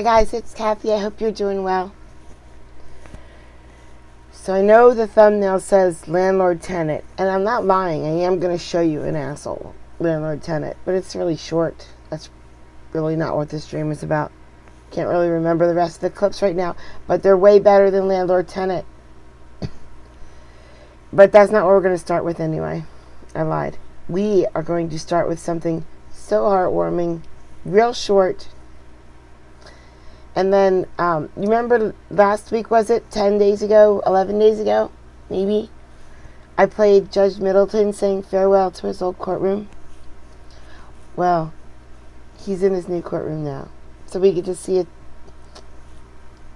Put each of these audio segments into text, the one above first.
guys, it's Kathy. I hope you're doing well. So I know the thumbnail says Landlord Tenant, and I'm not lying. I am going to show you an asshole Landlord Tenant, but it's really short. That's really not what this stream is about. Can't really remember the rest of the clips right now, but they're way better than Landlord Tenant. But that's not what we're going to start with anyway. I lied. We are going to start with something so heartwarming, real short. And then, you remember last week, was it 10 days ago, 11 days ago, maybe? I played Judge Middleton saying farewell to his old courtroom. Well, he's in his new courtroom now. So we get to see a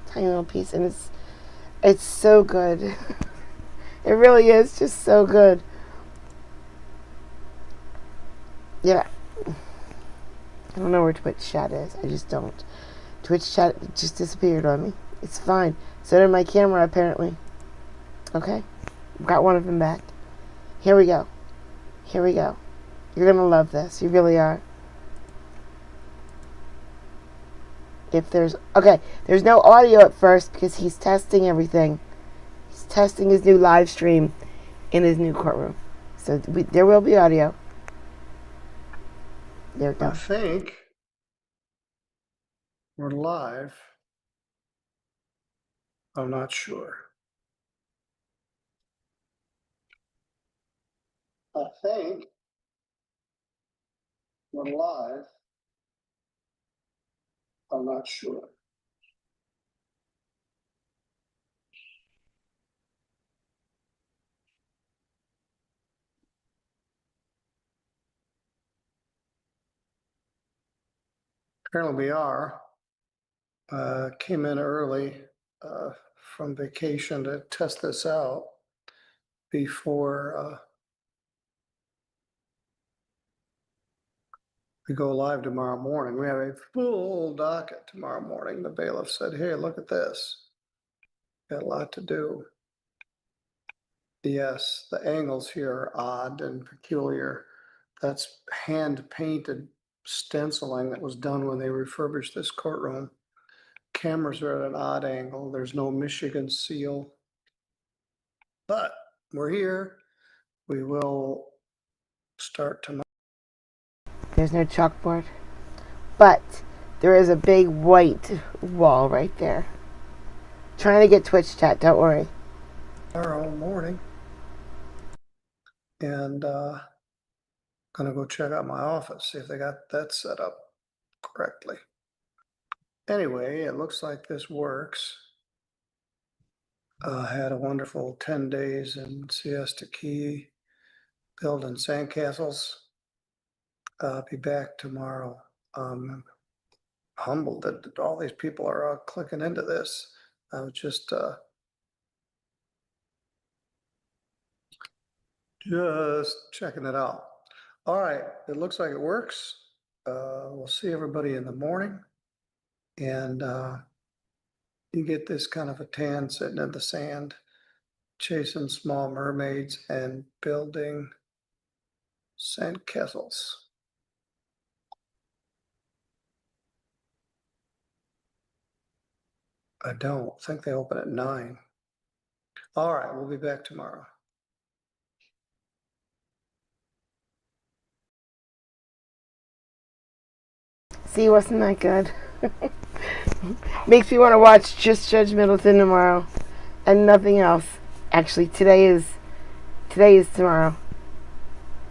tiny little piece, and it's so good. It really is just so good. Yeah. I don't know where Twitch chat is. I just don't. Twitch chat just disappeared on me. It's fine. So did my camera, apparently. Okay? Got one of them back. Here we go. Here we go. You're going to love this. You really are. If there's... Okay. There's no audio at first because he's testing everything. He's testing his new live stream in his new courtroom. So there will be audio. There it goes. I think we're live. I'm not sure. I think we're live. I'm not sure. Apparently we are. Came in early from vacation to test this out before we go live tomorrow morning. We have a full docket tomorrow morning. The bailiff said, hey, look at this. Got a lot to do. Yes, the angles here are odd and peculiar. That's hand-painted stenciling that was done when they refurbished this courtroom. Cameras are at an odd angle. There's no Michigan seal. But we're here. We will start tomorrow. There's no chalkboard. But there is a big white wall right there. Trying to get Twitch chat, don't worry. Tomorrow morning. And gonna go check out my office, see if they got that set up correctly. Anyway, it looks like this works. Had a wonderful 10 days in Siesta Key, building sandcastles. I'll be back tomorrow. Humbled that all these people are clicking into this. I was just checking it out. All right, it looks like it works. We'll see everybody in the morning. And you get this kind of a tan sitting in the sand, chasing small mermaids and building sandcastles. I don't think they open at 9. All right, we'll be back tomorrow. See, wasn't that good? Makes me want to watch just Judge Middleton tomorrow and nothing else. Actually, today is tomorrow.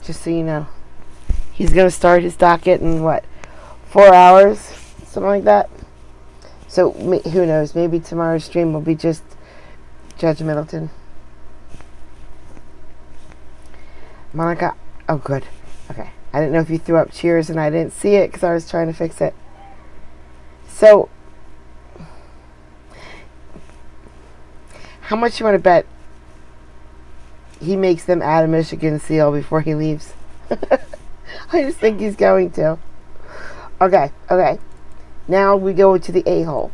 Just so you know. He's going to start his docket in, 4 hours? Something like that. So, who knows? Maybe tomorrow's stream will be just Judge Middleton. Monica. Oh, good. Okay. I didn't know if you threw up cheers and I didn't see it because I was trying to fix it. So, how much you want to bet he makes them add a Michigan seal before he leaves? I just think he's going to. Okay. Now we go to the AHole.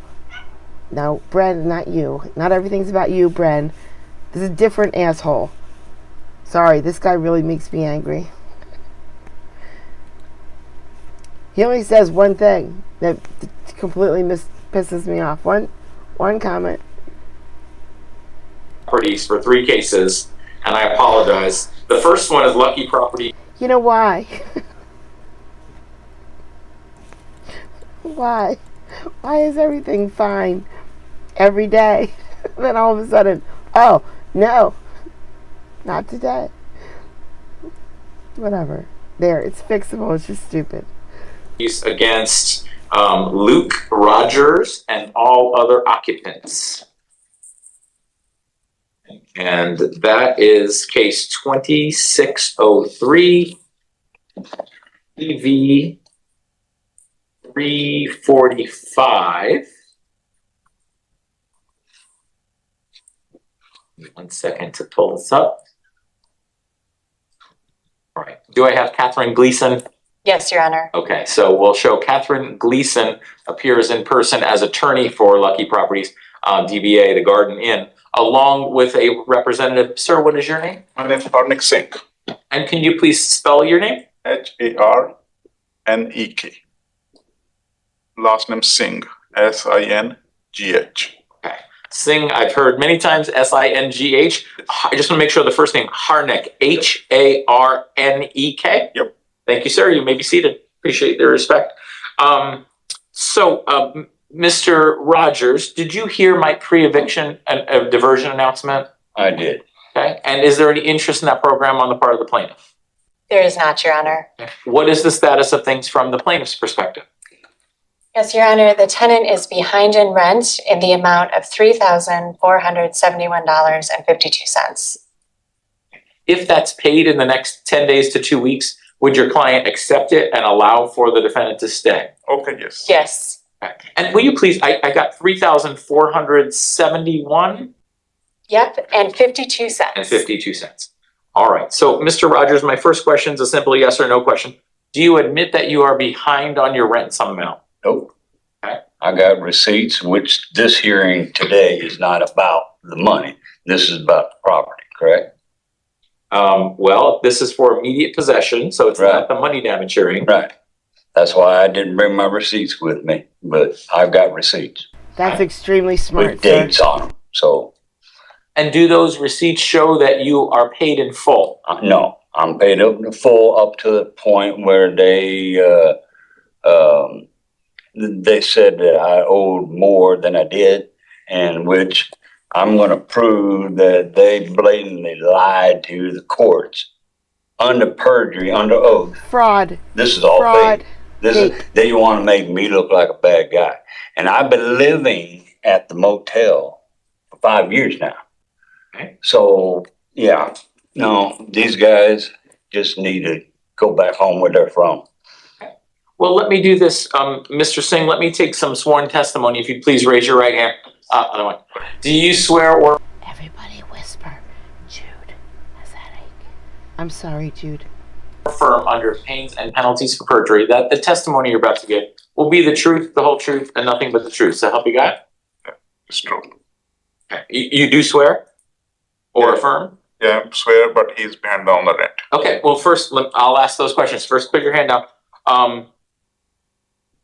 Now, Bren, not you. Not everything's about you, Bren. This is a different asshole. Sorry, this guy really makes me angry. He only says one thing that completely pisses me off. One comment. Properties for 3 cases, and I apologize. The first one is Lucky Property. You know why? Why? Why is everything fine every day? Then all of a sudden, oh, no, not today. Whatever. There, it's fixable. It's just stupid. Against Luke Rogers and all other occupants. And that is case 2603 EV 345. 1 second to pull this up. All right. Do I have Catherine Gleason? Yes, Your Honor. Okay, so we'll show Catherine Gleason appears in person as attorney for Lucky Properties, DBA, the Garden Inn, along with a representative. Sir, what is your name? My name is Harnik Singh. And can you please spell your name? Harnek. Last name Singh, Singh. Okay. Singh, I've heard many times, Singh. I just want to make sure the first name, Harnek, Harnek. Yep. Thank you, sir. You may be seated. Appreciate the respect. Mr. Rogers, did you hear my pre-eviction diversion announcement? I did. Okay. And is there any interest in that program on the part of the plaintiff? There is not, Your Honor. Okay. What is the status of things from the plaintiff's perspective? Yes, Your Honor, the tenant is behind in rent in the amount of $3,471.52. If that's paid in the next 10 days to 2 weeks, would your client accept it and allow for the defendant to stay? Okay, yes. Yes. Okay. And will you please, I got 3,471 Yep, and 52 cents. and 52 cents. All right. So, Mr. Rogers, my first question is a simple yes or no question. Do you admit that you are behind on your rent some amount? Nope. Okay. I got receipts, which this hearing today is not about the money. This is about the property, correct? Well, this is for immediate possession, so it's Right. not the money damage hearing. Right. That's why I didn't bring my receipts with me, but I've got receipts That's extremely smart, with sir. dates on them. So, And do those receipts show that you are paid in full? no, I'm paid up to full up to the point where they said that I owed more than I did, and which I'm going to prove that they blatantly lied to the courts under perjury, under oath. Fraud. This is all Fraud. fake. They want to make me look like a bad guy. And I've been living at the motel for 5 years now. Okay. So, yeah, no, these guys just need to go back home where they're from. Well, let me do this, Mr. Singh. Let me take some sworn testimony. If you'd please raise your right hand. Other one. Do you swear or Everybody whisper. Jude has a headache. I'm sorry, Jude. affirm under pains and penalties for perjury that the testimony you're about to give will be the truth, the whole truth, and nothing but the truth? So help you God? It's true. Okay. You do swear or Yeah. affirm? Yeah, I swear, but he's behind on the rent. Okay. Well, first, I'll ask those questions. First, put your hand down.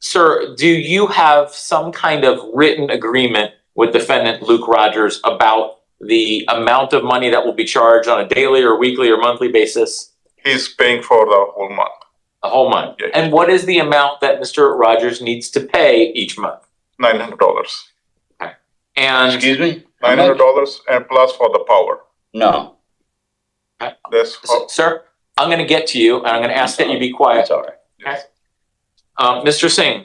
Sir, do you have some kind of written agreement with defendant Luke Rogers about the amount of money that will be charged on a daily or weekly or monthly basis? He's paying for the whole month. A whole month. Yeah. And what is the amount that Mr. Rogers needs to pay each month? $900. And Excuse me? $900 and plus for the power. No. That's sir, I'm going to get to you, and I'm going to ask that you be quiet. That's all right. Mr. Singh,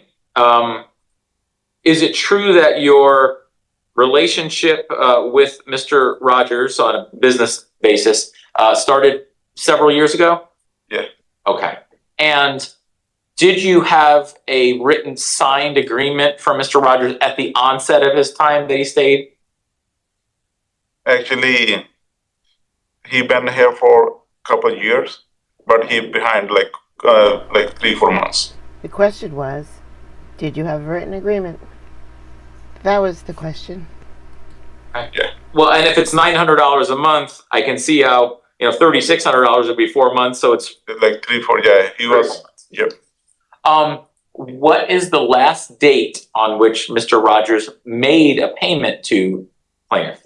is it true that your relationship with Mr. Rogers on a business basis started several years ago? Yeah. Okay. And did you have a written signed agreement from Mr. Rogers at the onset of his time that he stayed? actually, he been here for a couple of years, but he behind like 3-4 months. The question was, did you have a written agreement? That was the question. Yeah. Well, and if it's $900 a month, I can see how, $3,600 would be 4 months, so it's Like 3-4, yeah, he was, yep. what is the last date on which Mr. Rogers made a payment to plaintiff?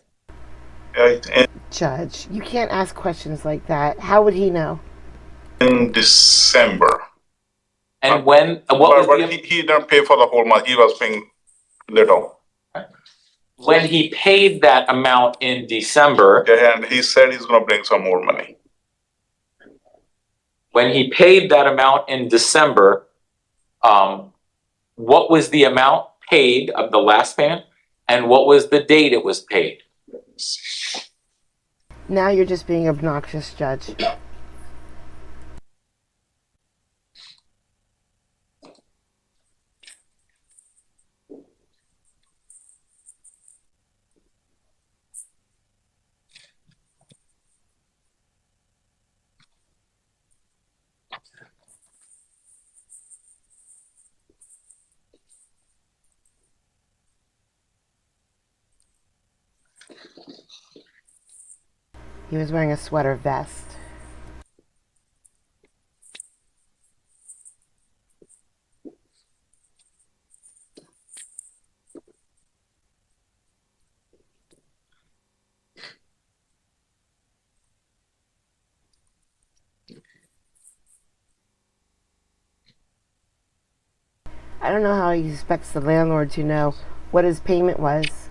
Judge, you can't ask questions like that. How would he know? In December. And when, what was But he didn't pay for the whole month. He was paying little. when he paid that amount in December, Yeah, and he said he's gonna bring some more money. when he paid that amount in December, what was the amount paid of the last payment, and what was the date it was paid? Now you're just being obnoxious, Judge. He was wearing a sweater vest. I don't know how he expects the landlord to know what his payment was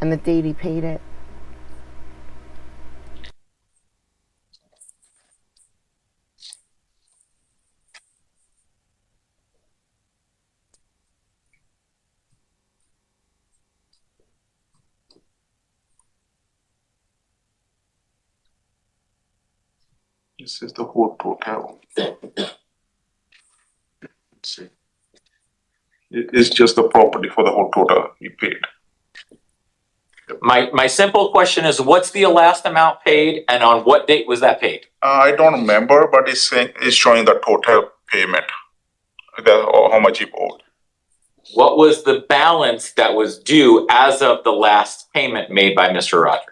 and the date he paid it. This is the whole total. Let's see. It's just the property for the whole total he paid. My simple question is, what's the last amount paid, and on what date was that paid? I don't remember, but it's showing the total payment, or how much he owed. What was the balance that was due as of the last payment made by Mr. Rogers?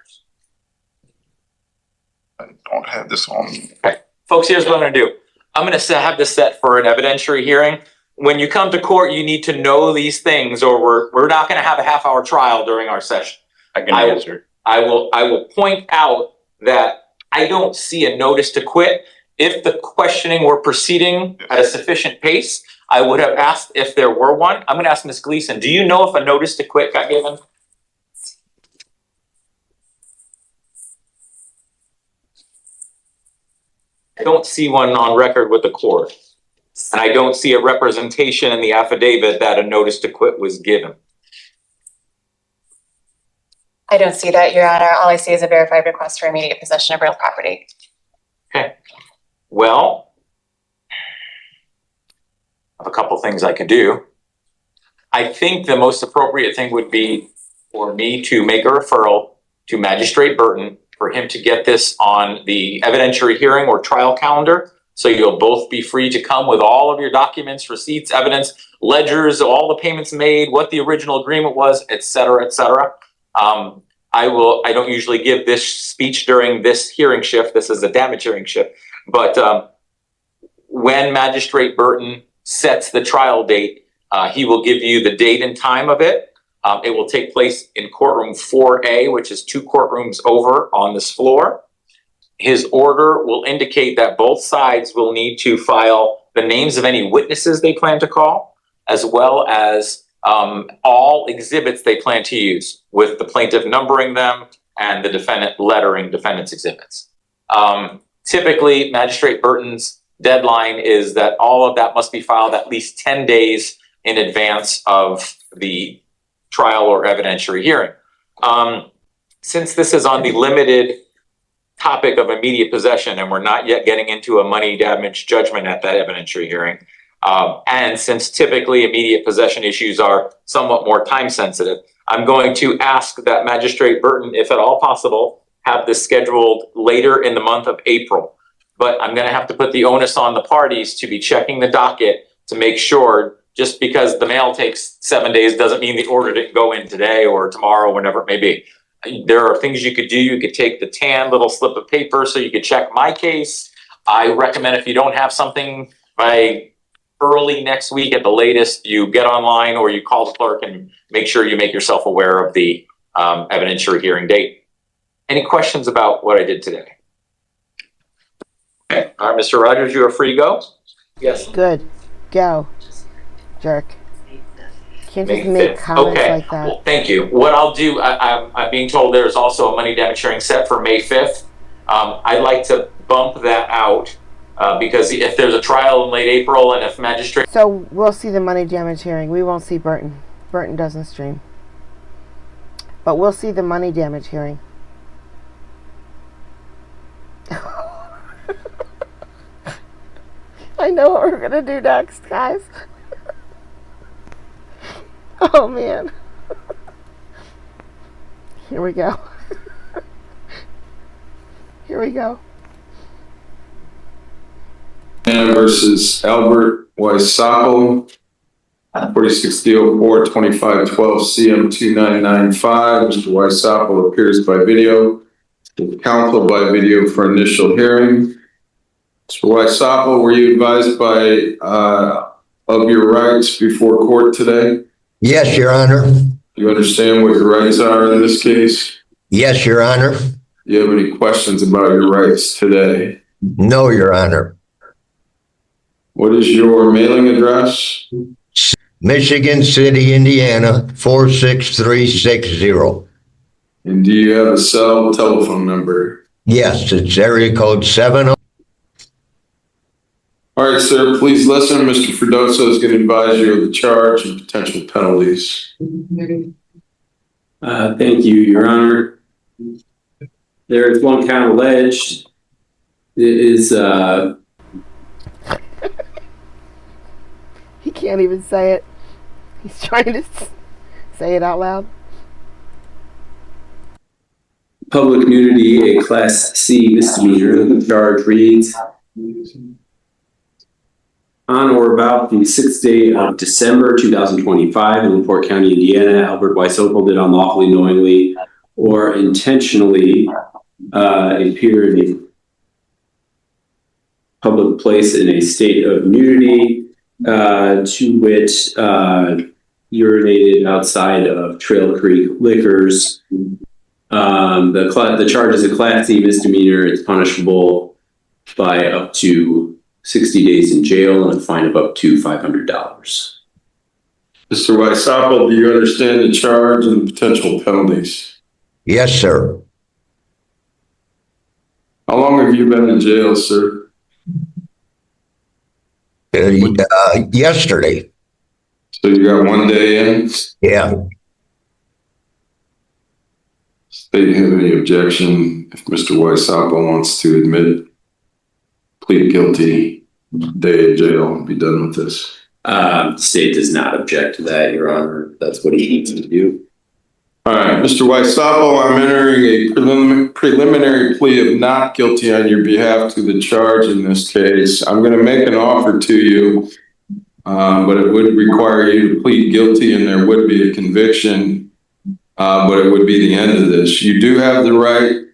I don't have this on. Okay, folks, here's what I'm gonna do. I'm gonna have this set for an evidentiary hearing. When you come to court, you need to know these things, or we're not gonna have a half-hour trial during our session. I can answer. I will point out that I don't see a notice to quit. If the questioning were proceeding at a sufficient pace, I would have asked if there were one. I'm gonna ask Ms. Gleason, do you know if a notice to quit got given? I don't see one on record with the court. And I don't see a representation in the affidavit that a notice to quit was given. I don't see that, Your Honor. All I see is a verified request for immediate possession of real property. Okay, well, I have a couple things I could do. I think the most appropriate thing would be for me to make a referral to Magistrate Burton for him to get this on the evidentiary hearing or trial calendar. So you'll both be free to come with all of your documents, receipts, evidence, ledgers, all the payments made, what the original agreement was, et cetera, et cetera. I don't usually give this speech during this hearing shift. This is a damage hearing shift. But when Magistrate Burton sets the trial date, he will give you the date and time of it. It will take place in courtroom 4A, which is 2 courtrooms over on this floor. His order will indicate that both sides will need to file the names of any witnesses they plan to call, as well as all exhibits they plan to use, with the plaintiff numbering them and the defendant lettering defendant's exhibits. Typically, Magistrate Burton's deadline is that all of that must be filed at least 10 days in advance of the trial or evidentiary hearing. Since this is on the limited topic of immediate possession, and we're not yet getting into a money damage judgment at that evidentiary hearing, and since typically immediate possession issues are somewhat more time sensitive, I'm going to ask that Magistrate Burton, if at all possible, have this scheduled later in the month of April. But I'm going to have to put the onus on the parties to be checking the docket to make sure, just because the mail takes 7 days doesn't mean the order didn't go in today or tomorrow, whenever it may be. There are things you could do. You could take the tan little slip of paper so you could check my case. I recommend, if you don't have something by early next week at the latest, you get online or you call the clerk and make sure you make yourself aware of the evidentiary hearing date. Any questions about what I did today? Okay. All right, Mr. Rogers, you are free to go. Yes. Good. Go. Jerk. Can't just May make 5th. comments Okay. like that. Well, thank you. What I'll do, I'm being told there's also a money damage hearing set for May 5th. I'd like to bump that out because if there's a trial in late April and if magistrate. So we'll see the money damage hearing. We won't see Burton. Burton doesn't stream. But we'll see the money damage hearing. I know what we're going to do next, guys. Oh, man. Here we go. Here we go. Versus Albert Waisapo, 46D04 2512 CM 2995. Mr. Waisapo appears by video, with counsel by video for initial hearing. Mr. Waisapo, were you advised by of your rights before court today? Yes, Your Honor. You understand what your rights are in this case? Yes, Your Honor. Do you have any questions about your rights today? No, Your Honor. What is your mailing address? Michigan City, Indiana, 46360. And do you have a cell telephone number? Yes, it's area code 70. All right, sir, please listen. Mr. Fredoso is going to advise you of the charge and potential penalties. Thank you, Your Honor. There is one count alleged. It is He can't even say it. He's trying to say it out loud. public nudity, a Class C misdemeanor. The charge reads, on or about the 6th day of December 2025 in LaPorte County, Indiana, Albert Waisapo did unlawfully, knowingly, or intentionally appear in a public place in a state of nudity, to wit, urinated outside of Trail Creek Liquors. The charge is a Class C misdemeanor. It's punishable by up to 60 days in jail and a fine of up to $500. Mr. Waisapo, do you understand the charge and the potential penalties? Yes, sir. How long have you been in jail, sir? Yesterday. So you got 1 day in? Yeah. State have any objection if Mr. Waisapo wants to admit, plead guilty, day in jail, and be done with this? The state does not object to that, Your Honor. That's what he needs to do. All right, Mr. Waisapo, I'm entering a preliminary plea of not guilty on your behalf to the charge in this case. I'm going to make an offer to you, but it would require you to plead guilty and there would be a conviction, but it would be the end of this. You do have the right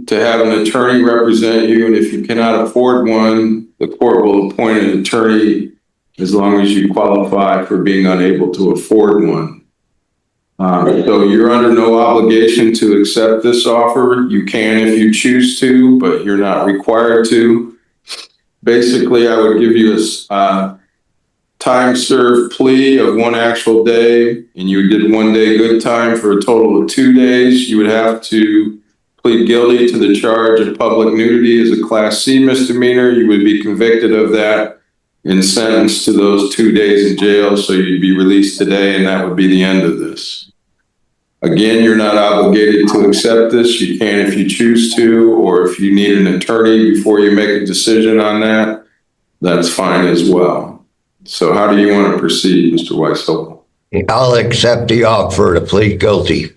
to have an attorney represent you, and if you cannot afford one, the court will appoint an attorney as long as you qualify for being unable to afford one. So you're under no obligation to accept this offer. You can if you choose to, but you're not required to. Basically, I would give you a time served plea of 1 actual day, and you did 1 day good time for a total of 2 days. You would have to plead guilty to the charge of public nudity as a Class C misdemeanor. You would be convicted of that and sentenced to those 2 days in jail. So you'd be released today, and that would be the end of this. Again, you're not obligated to accept this. You can if you choose to, or if you need an attorney before you make a decision on that, that's fine as well. So how do you want to proceed, Mr. Waisapo? I'll accept the offer to plead guilty.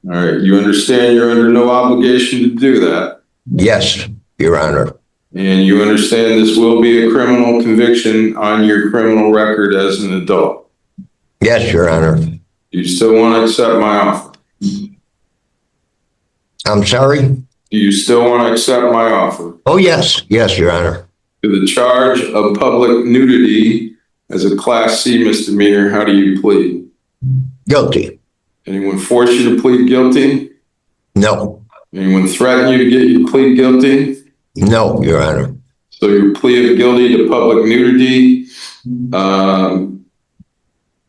All right, you understand you're under no obligation to do that? Yes, Your Honor. And you understand this will be a criminal conviction on your criminal record as an adult? Yes, Your Honor. Do you still want to accept my offer? I'm sorry? Do you still want to accept my offer? Oh, yes. Yes, Your Honor. To the charge of public nudity As a Class C misdemeanor, how do you plead? Guilty. Anyone force you to plead guilty? No. Anyone threaten you to get you to plead guilty? No, Your Honor. So your plea of guilty to public nudity,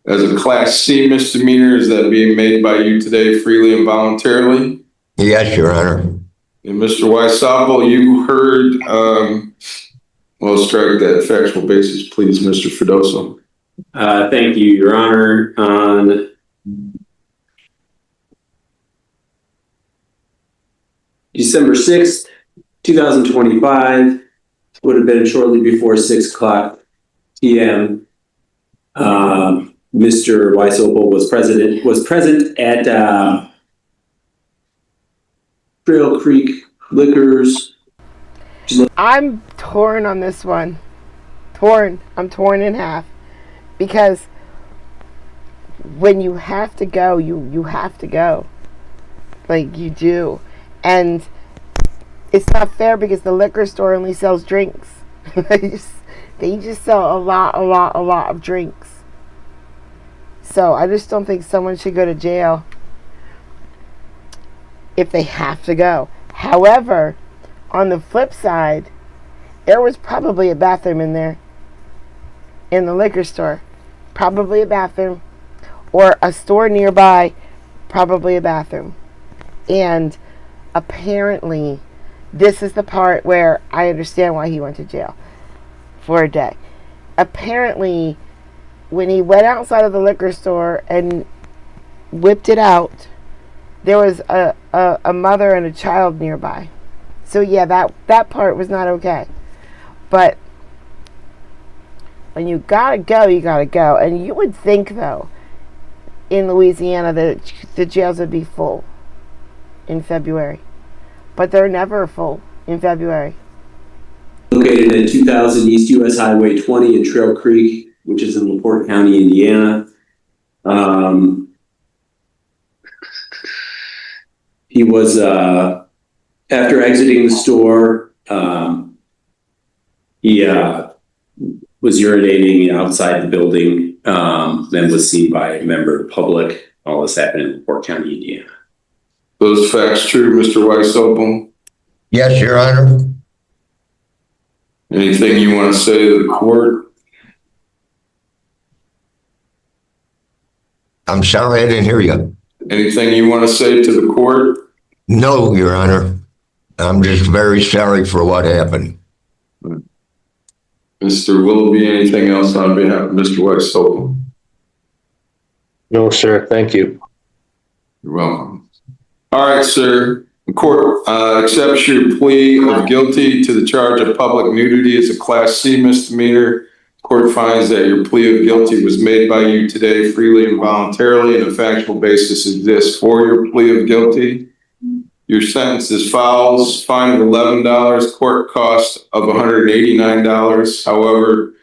as a Class C misdemeanor, is that being made by you today freely and voluntarily? Yes, Your Honor. And Mr. Weisapel, you heard, well, strike that factual basis, please, Mr. Fidoso. Thank you, Your Honor. On December 6th, 2025, would have been shortly before 6 o'clock p.m. Mr. Weisopel was present at Trail Creek Liquors. I'm torn on this one. I'm torn in half. Because when you have to go, you have to go. Like, you do. And it's not fair because the liquor store only sells drinks. They just sell a lot of drinks. So I just don't think someone should go to jail if they have to go. However, on the flip side, there was probably a bathroom in there. In the liquor store. Probably a bathroom. Or a store nearby. Probably a bathroom. And apparently, this is the part where I understand why he went to jail for a day. Apparently, when he went outside of the liquor store and whipped it out, there was a mother and a child nearby. So yeah, that part was not okay. But when you gotta go, you gotta go. And you would think, though, in Louisiana that the jails would be full in February. But they're never full in February. Located at 2000 East US Highway 20 in Trail Creek, which is in LaPorte County, Indiana. He was, after exiting the store, he was urinating outside the building, then was seen by a member of the public. All this happened in LaPorte County, Indiana. Those facts true, Mr. Weisopel? Yes, Your Honor. Anything you want to say to the court? I'm sorry I didn't hear you. Anything you want to say to the court? No, Your Honor. I'm just very sorry for what happened. Mr. Willoughby, anything else on behalf of Mr. Weisopel? No, sir. Thank you. You're welcome. All right, sir. The court accepts your plea of guilty to the charge of public nudity as a Class C misdemeanor. Court finds that your plea of guilty was made by you today freely and voluntarily, and a factual basis exists for your plea of guilty. Your sentence is follows: fine of $11, court cost of $189. However,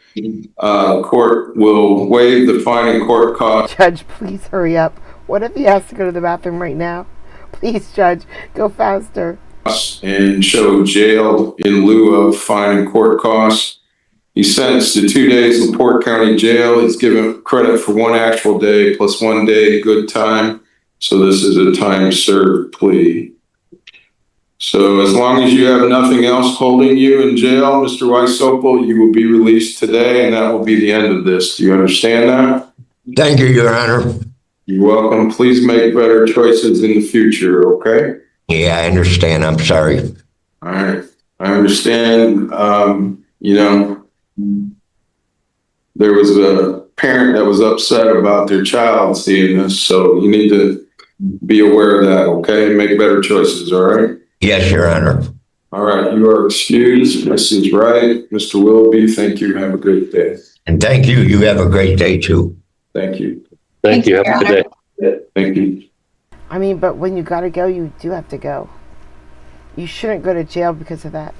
court will waive the fine and court cost. Judge, please hurry up. What if he has to go to the bathroom right now? Please, Judge, go faster. And show jail in lieu of fine and court costs. He's sentenced to 2 days in LaPorte County Jail. He's given credit for 1 actual day plus 1 day good time. So this is a time served plea. So as long as you have nothing else holding you in jail, Mr. Weisopel, you will be released today, and that will be the end of this. Do you understand that? Thank you, Your Honor. You're welcome. Please make better choices in the future, okay? Yeah, I understand. I'm sorry. All right. I understand, there was a parent that was upset about their child seeing this, so you need to be aware of that, okay? Make better choices, all right? Yes, Your Honor. All right, you are excused. Mrs. Wright, Mr. Willoughby, thank you. Have a good day. And thank you. You have a great day, too. Thank you. Thank you. Have a good day. Thank you. I mean, but when you gotta go, you do have to go. You shouldn't go to jail because of that.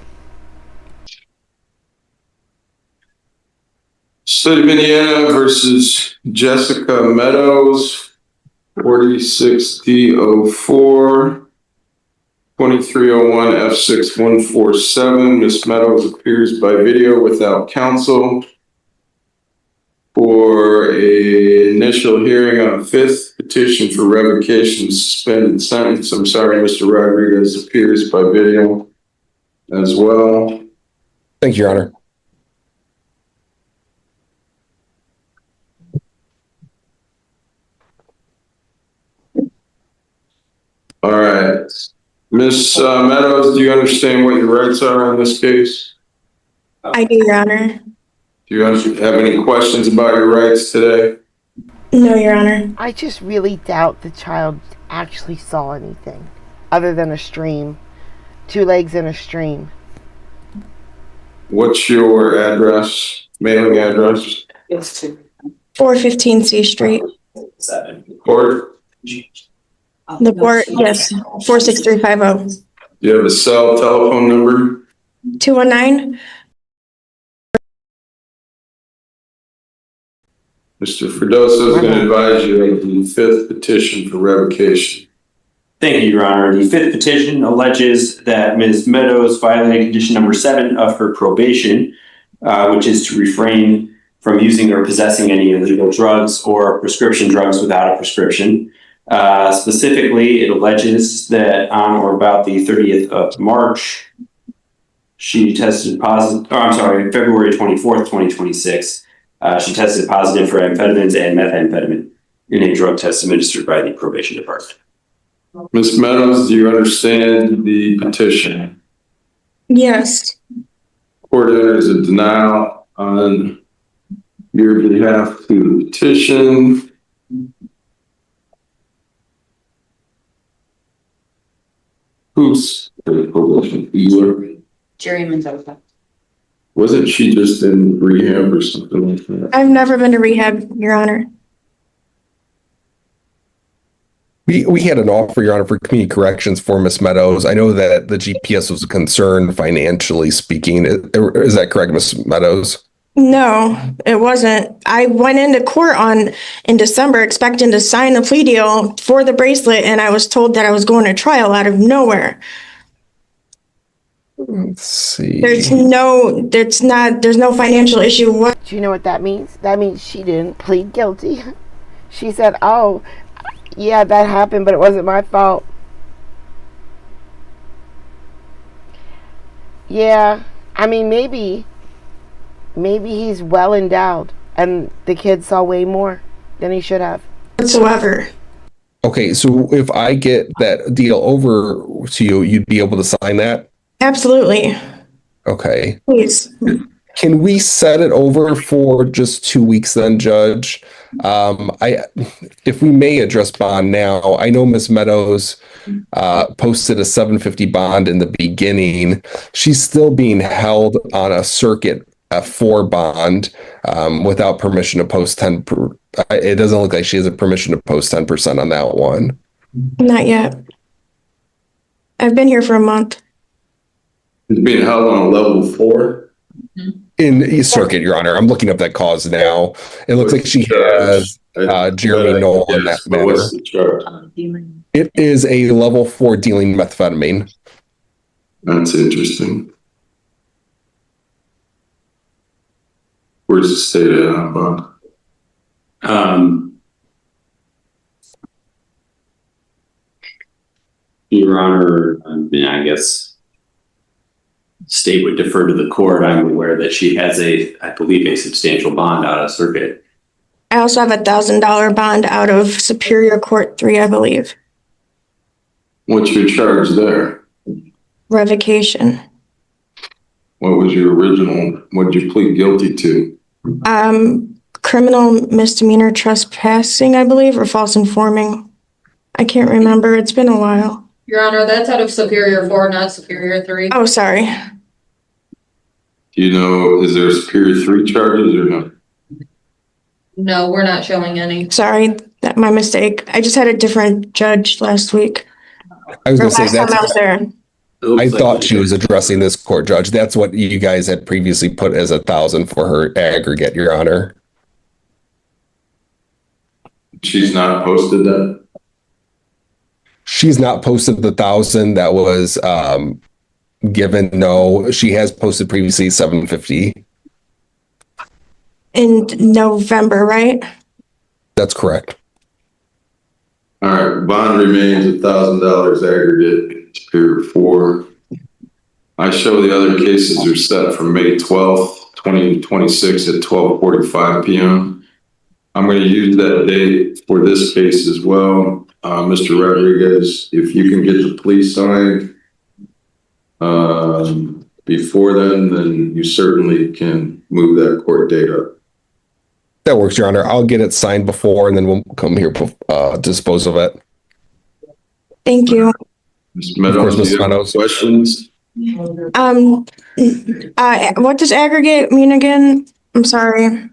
City of Indiana versus Jessica Meadows, 46D04. 2301 F6147. Ms. Meadows appears by video without counsel. for a initial hearing on a fifth petition for revocation of suspended sentence. I'm sorry, Mr. Rodriguez appears by video as well. Thank you, Your Honor. All right. Ms. Meadows, do you understand what your rights are in this case? I do, Your Honor. Do you have any questions about your rights today? No, Your Honor. I just really doubt the child actually saw anything other than a stream. 2 legs in a stream. What's your address, mailing address? 415 C Street. Court? The port, yes, 46350. Do you have a cell telephone number? 219. Mr. Fredoso is going to advise you of the fifth petition for revocation. Thank you, Your Honor. The fifth petition alleges that Ms. Meadows violated condition number 7 of her probation, which is to refrain from using or possessing any illegal drugs or prescription drugs without a prescription. Specifically, it alleges that on or about the 30th of March, she tested positive, February 24th, 2026, she tested positive for amphetamines and methamphetamine in a drug test administered by the probation department. Ms. Meadows, do you understand the petition? Yes. Court enters a denial on your behalf to the petition. Who's the probation? Jerry Mendoza. Wasn't she just in rehab or something like that? I've never been to rehab, Your Honor. We had an offer, Your Honor, for community corrections for Miss Meadows. I know that the GPS was a concern financially speaking. Is that correct, Miss Meadows? No, it wasn't. I went into court in December expecting to sign the plea deal for the bracelet, and I was told that I was going to trial out of nowhere. Let's see. There's no financial issue. What? Do you know what that means? That means she didn't plead guilty. She said, oh, yeah, that happened, but it wasn't my fault. Yeah, I mean, maybe he's well endowed and the kid saw way more than he should have. Whatsoever. Okay, so if I get that deal over to you, you'd be able to sign that? Absolutely. Okay. Please. Can we set it over for just 2 weeks then, Judge? If we may address bond now, I know Ms. Meadows posted a $750 bond in the beginning. She's still being held on a circuit F4 bond without permission to post 10. It doesn't look like she has a permission to post 10% on that one. Not yet. I've been here for a month. It's being held on a level 4? In East Circuit, Your Honor. I'm looking up that cause now. It looks like she has Jeremy Knoll on that matter. It is a level 4 dealing methamphetamine. That's interesting. Where's the state at, Bob? Your Honor, I guess state would defer to the court. I'm aware that she has I believe a substantial bond out of circuit. I also have $1,000 bond out of Superior Court 3, I believe. What's your charge there? Revocation. What was your original, what did you plead guilty to? Criminal misdemeanor trespassing, I believe, or false informing. I can't remember. It's been a while. Your Honor, that's out of Superior 4, not Superior 3. Oh, sorry. Do you know, is there Superior 3 charges or no? No, we're not showing any. Sorry, that my mistake. I just had a different judge last week. I was going to say Last time I was there. I thought she was addressing this court, Judge. That's what you guys had previously put as 1,000 for her aggregate, Your Honor. She's not posted that? She's not posted the 1,000 that was given. No, she has posted previously 750. in November, right? That's correct. All right, bond remains $1,000 aggregate, Superior 4. I show the other cases are set for May 12th, 2026 at 12:45 p.m. I'm going to use that date for this case as well. Mr. Rodriguez, if you can get the police signed before then you certainly can move that court date up. That works, Your Honor. I'll get it signed before, and then we'll come here dispose of it. Thank you. Ms. Meadows, do you have any questions? What does aggregate mean again? I'm sorry.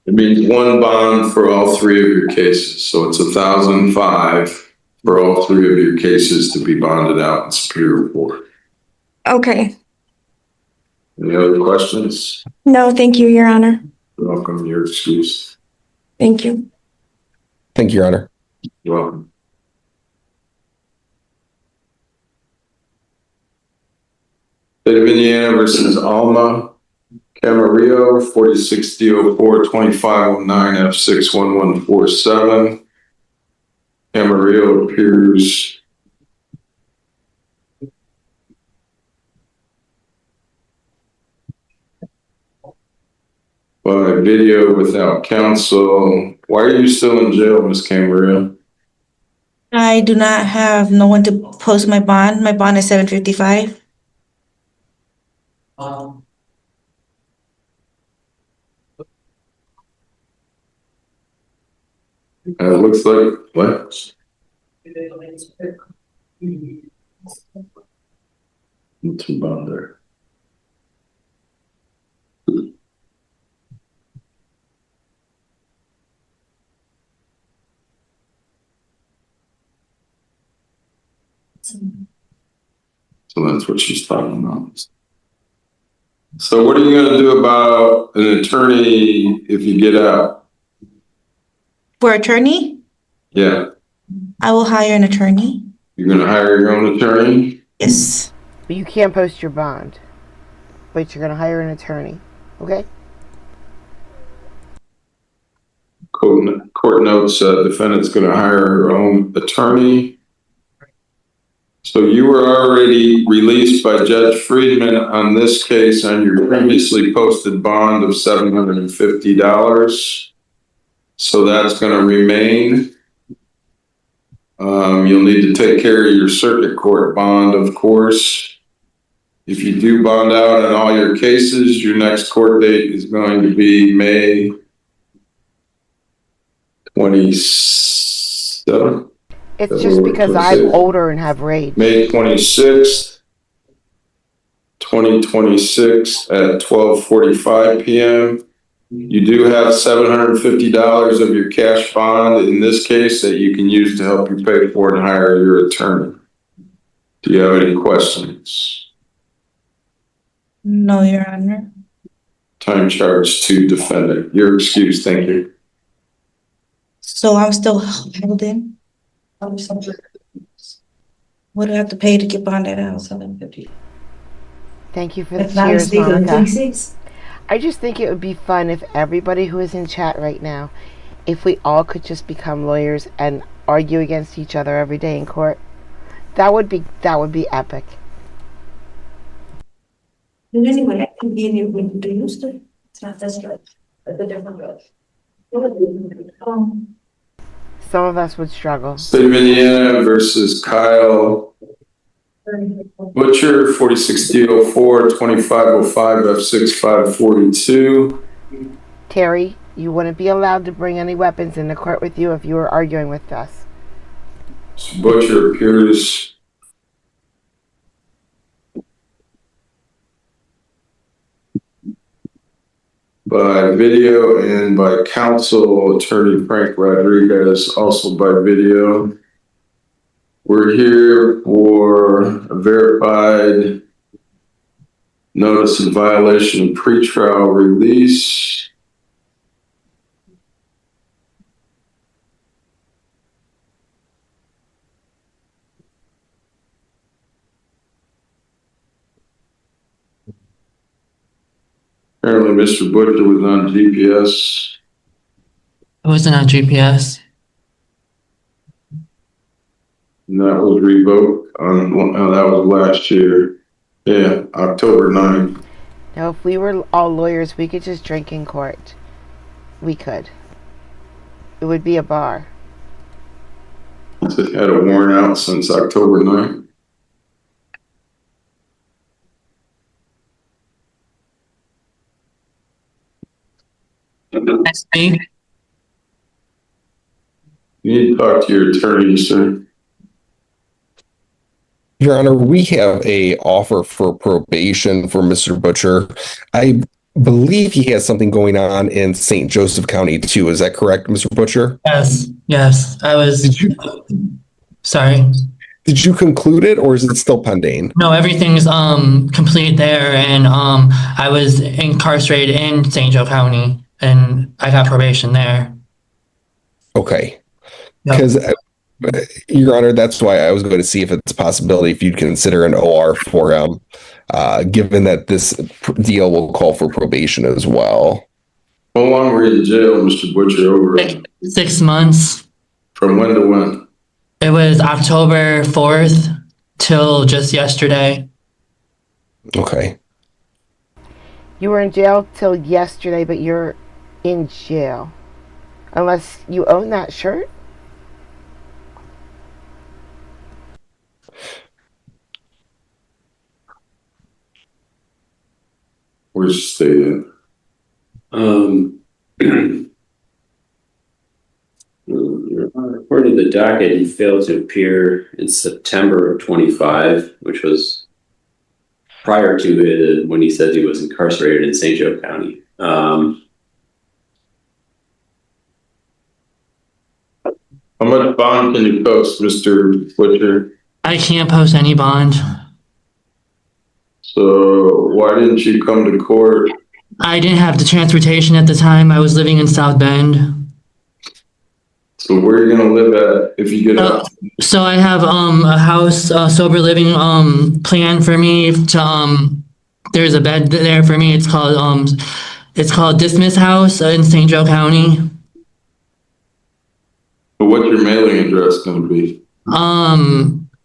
It means one bond for all three of your cases. So it's $1,005 for all three of your cases to be bonded out in Superior Court. Okay. Any other questions? No, thank you, Your Honor. You're welcome. Your excuse. Thank you. Thank you, Your Honor. You're welcome. State of Indiana versus Alma Camarillo, 46D04 2509 F61147. Camarillo appears by video without counsel. Why are you still in jail, Ms. Camarillo? I do not have no one to post my bond. My bond is $755. It looks like what? Two bond there. So that's what she's talking about. So what are you going to do about an attorney if you get out? For attorney, Yeah. I will hire an attorney. You're going to hire your own attorney? Yes. But you can't post your bond. But you're going to hire an attorney. Okay? Court notes defendant's going to hire her own attorney. So you were already released by Judge Friedman on this case on your previously posted bond of $750. So that's going to remain. You'll need to take care of your circuit court bond, of course. If you do bond out on all your cases, your next court date is going to be May 27th. It's just because I'm older and have rage. May 26th, 2026 at 12:45 p.m. You do have $750 of your cash bond in this case that you can use to help you pay for and hire your attorney. Do you have any questions? No, Your Honor. Time charge to defendant. Your excuse, thank you. So I'm still held in? What do I have to pay to get bonded out? $750. Thank you for the cheers, Monica. I just think it would be fun if everybody who is in chat right now, if we all could just become lawyers and argue against each other every day in court. That would be epic. Anyway, I can give you when to use it. It's not this good. It's a different good. Some of us would struggle. State of Indiana versus Kyle Butcher, 46D04 2505 F6542. Terry, you wouldn't be allowed to bring any weapons into court with you if you were arguing with us. Butcher appears by video and by counsel. Attorney Frank Rodriguez also by video. We're here for a verified notice of violation of pretrial release. Apparently, Mr. Butcher was on GPS. It wasn't on GPS. And that was revoked that was last year. Yeah, October 9th. Now, if we were all lawyers, we could just drink in court. We could. It would be a bar. It had a warrant out since October 9th. Next week. You need to talk to your attorney, sir. Your Honor, we have a offer for probation for Mr. Butcher. I believe he has something going on in St. Joseph County too. Is that correct, Mr. Butcher? Yes. I was. Sorry. Did you conclude it, or is it still pending? No, everything's complete there, and I was incarcerated in St. Joe County, and I got probation there. Okay. Because, Your Honor, that's why I was going to see if it's a possibility if you'd consider an OR for him, given that this deal will call for probation as well. How long were you in jail, Mr. Butcher? Over like 6 months. From when to when? It was October 4th till just yesterday. Okay. You were in jail till yesterday, but you're in jail. Unless you own that shirt? Where's the state at? According to the docket, he failed to appear in September of 25, which was prior to it when he said he was incarcerated in St. Joe County. How much bond can you post, Mr. Butcher? I can't post any bond. So why didn't you come to court? I didn't have the transportation at the time. I was living in South Bend. So where are you gonna live at if you get out? So I have a house, sober living plan for me to there's a bed there for me. It's called Dismiss House in St. Joe County. But what's your mailing address gonna be?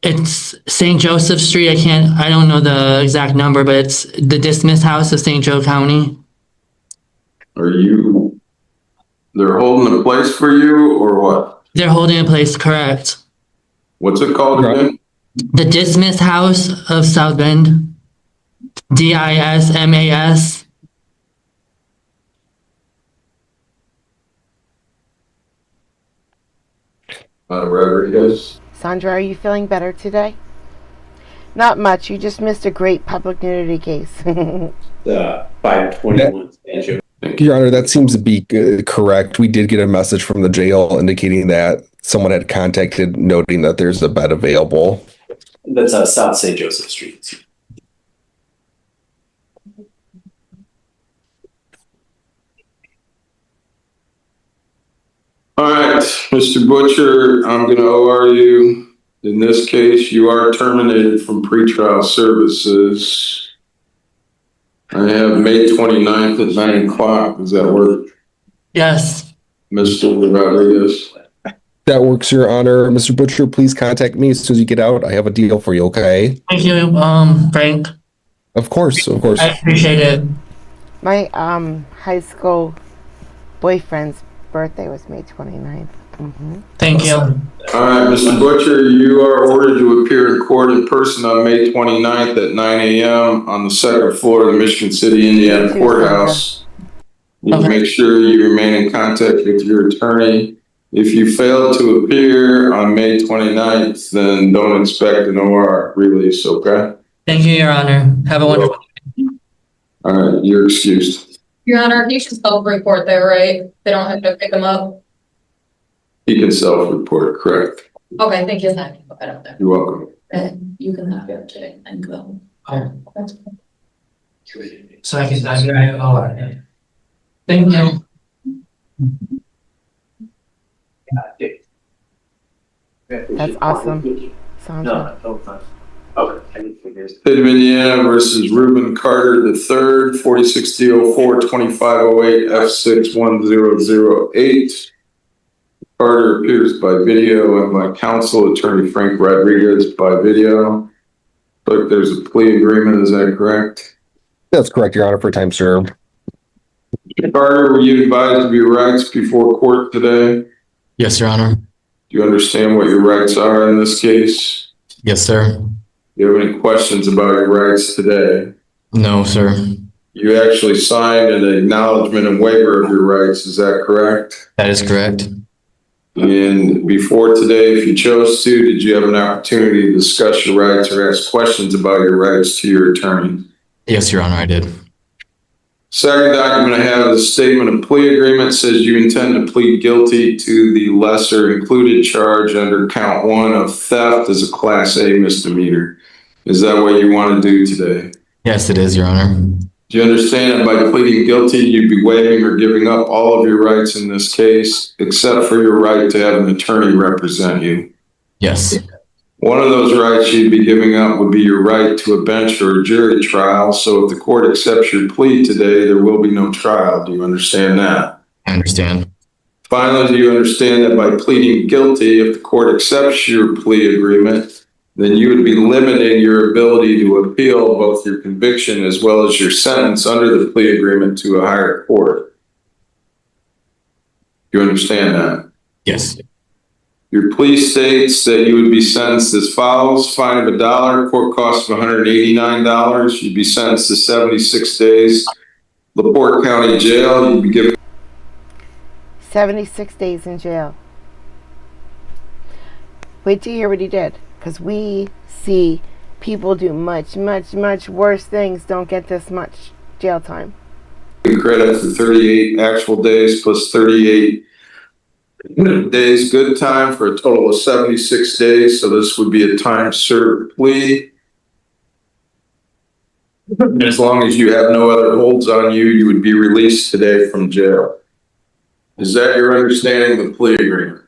It's St. Joseph Street. I don't know the exact number, but it's the Dismiss House of St. Joe County. They're holding a place for you or what? They're holding a place, correct. What's it called again? The Dismiss House of South Bend. DISMAS. Rodriguez. Sandra, are you feeling better today? Not much. You just missed a great public nudity case. 521 Your Honor, that seems to be correct. We did get a message from the jail indicating that someone had contacted noting that there's a bed available. That's South St. Joseph Street. All right, Mr. Butcher, I'm gonna OR you. In this case, you are terminated from pretrial services. I have May 29th at 9 o'clock. Does that work? Yes. Mr. Rodriguez? That works, Your Honor. Mr. Butcher, please contact me as soon as you get out. I have a deal for you, okay? Thank you, Frank. Of course, of course. I appreciate it. My high school boyfriend's birthday was May 29th. Thank you. All right, Mr. Butcher, you are ordered to appear in court in person on May 29th at 9 a.m. on the second floor of the Michigan City, Indiana courthouse. You make sure you remain in contact with your attorney. If you fail to appear on May 29th, then don't expect an OR release, okay? Thank you, Your Honor. Have a wonderful day. All right, you're excused. Your Honor, he should self-report there, right? They don't have to pick him up. He can self-report, correct? Okay, thank you. I can put that up there. You're welcome. And you can have your today and go. That's fine. So I can Thank you. That's awesome. Sandra. State of Indiana versus Reuben Carter III, 406004-2508 F61008. Carter appears by video and by counsel, attorney Frank Rodriguez by video. Look, there's a plea agreement, is that correct? That's correct, Your Honor, for time served. Carter, were you advised of your rights before court today? Yes, Your Honor. Do you understand what your rights are in this case? Yes, sir. Do you have any questions about your rights today? No, sir. You actually signed an acknowledgement and waiver of your rights, is that correct? That is correct. And before today, if you chose to, did you have an opportunity to discuss your rights or ask questions about your rights to your attorney? Yes, Your Honor, I did. Second document I have is a statement of plea agreement. Says you intend to plead guilty to the lesser included charge under count 1 of theft as a Class A misdemeanor. Is that what you want to do today? Yes, it is, Your Honor. Do you understand that by pleading guilty, you'd be waiving or giving up all of your rights in this case, except for your right to have an attorney represent you? Yes. One of those rights you'd be giving up would be your right to a bench or a jury trial. So if the court accepts your plea today, there will be no trial. Do you understand that? I understand. Finally, do you understand that by pleading guilty, if the court accepts your plea agreement, then you would be limiting your ability to appeal both your conviction as well as your sentence under the plea agreement to a higher court? Do you understand that? Yes. Your plea states that you would be sentenced as follows: fine of $1, court cost of $189. You'd be sentenced to 76 days, LaPorte County Jail. You'd be given 76 days in jail. Wait till you hear what he did, because we see people do much, much, much worse things don't get this much jail time. credit for 38 actual days plus 38 days good time for a total of 76 days. So this would be a time served plea. As long as you have no other holds on you, you would be released today from jail. Is that your understanding of the plea agreement?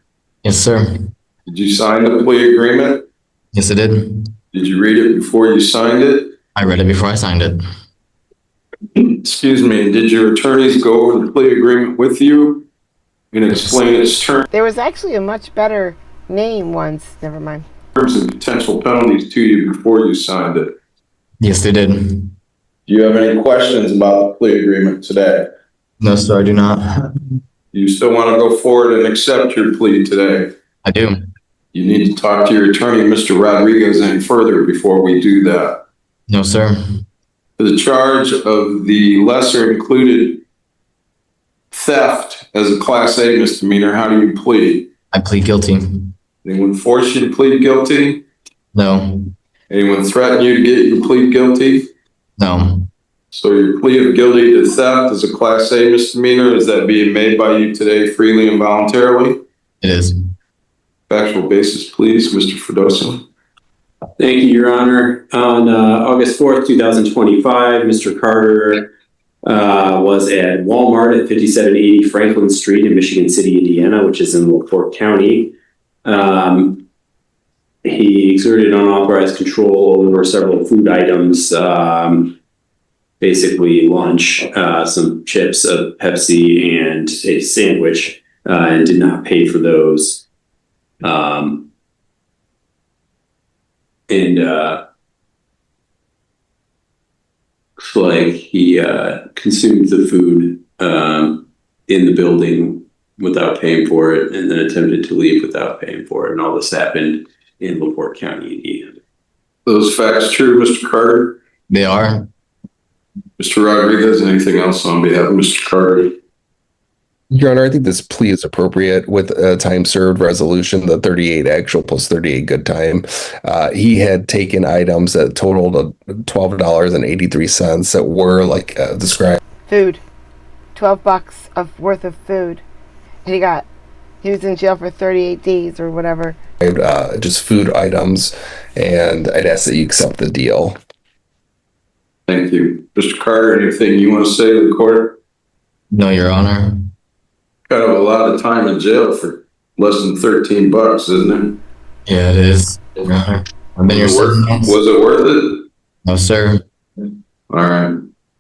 Yes, sir. Did you sign the plea agreement? Yes, I did. Did you read it before you signed it? I read it before I signed it. Excuse me, did your attorneys go over the plea agreement with you and explain its terms? There was actually a much better name once. Never mind. Terms and potential penalties to you before you signed it. Yes, they did. Do you have any questions about the plea agreement today? No, sir, I do not. You still want to go forward and accept your plea today? I do. You need to talk to your attorney, Mr. Rodriguez, any further before we do that. No, sir. For the charge of the lesser included theft as a Class A misdemeanor, how do you plead? I plead guilty. Anyone force you to plead guilty? No. Anyone threaten you to get you to plead guilty? No. So your plea of guilty to theft is a Class A misdemeanor. Is that being made by you today freely and voluntarily? It is. Factual basis, please, Mr. Fredoso. Thank you, Your Honor. On August 4th, 2025, Mr. Carter was at Walmart at 5780 Franklin Street in Michigan City, Indiana, which is in LaPorte County. He exerted unauthorized control over several food items, basically lunch, some chips, a Pepsi, and a sandwich, and did not pay for those. Looks like he consumed the food in the building without paying for it, and then attempted to leave without paying for it. And all this happened in LaPorte County, Indiana. Those facts true, Mr. Carter? They are. Mr. Rodriguez, anything else on behalf of Mr. Carter? Your Honor, I think this plea is appropriate with a time served resolution, the 38 actual plus 38 good time. He had taken items that totaled $12.83 that were like described. Food. $12 of worth of food. And he was in jail for 38 days or whatever. Just food items, and I'd ask that you accept the deal. Thank you. Mr. Carter, anything you want to say to the court? No, Your Honor. Kind of a lot of time in jail for less than $13, isn't it? Yeah, it is, Your Honor. I've been here 7 months. Was it worth it? No, sir. All right.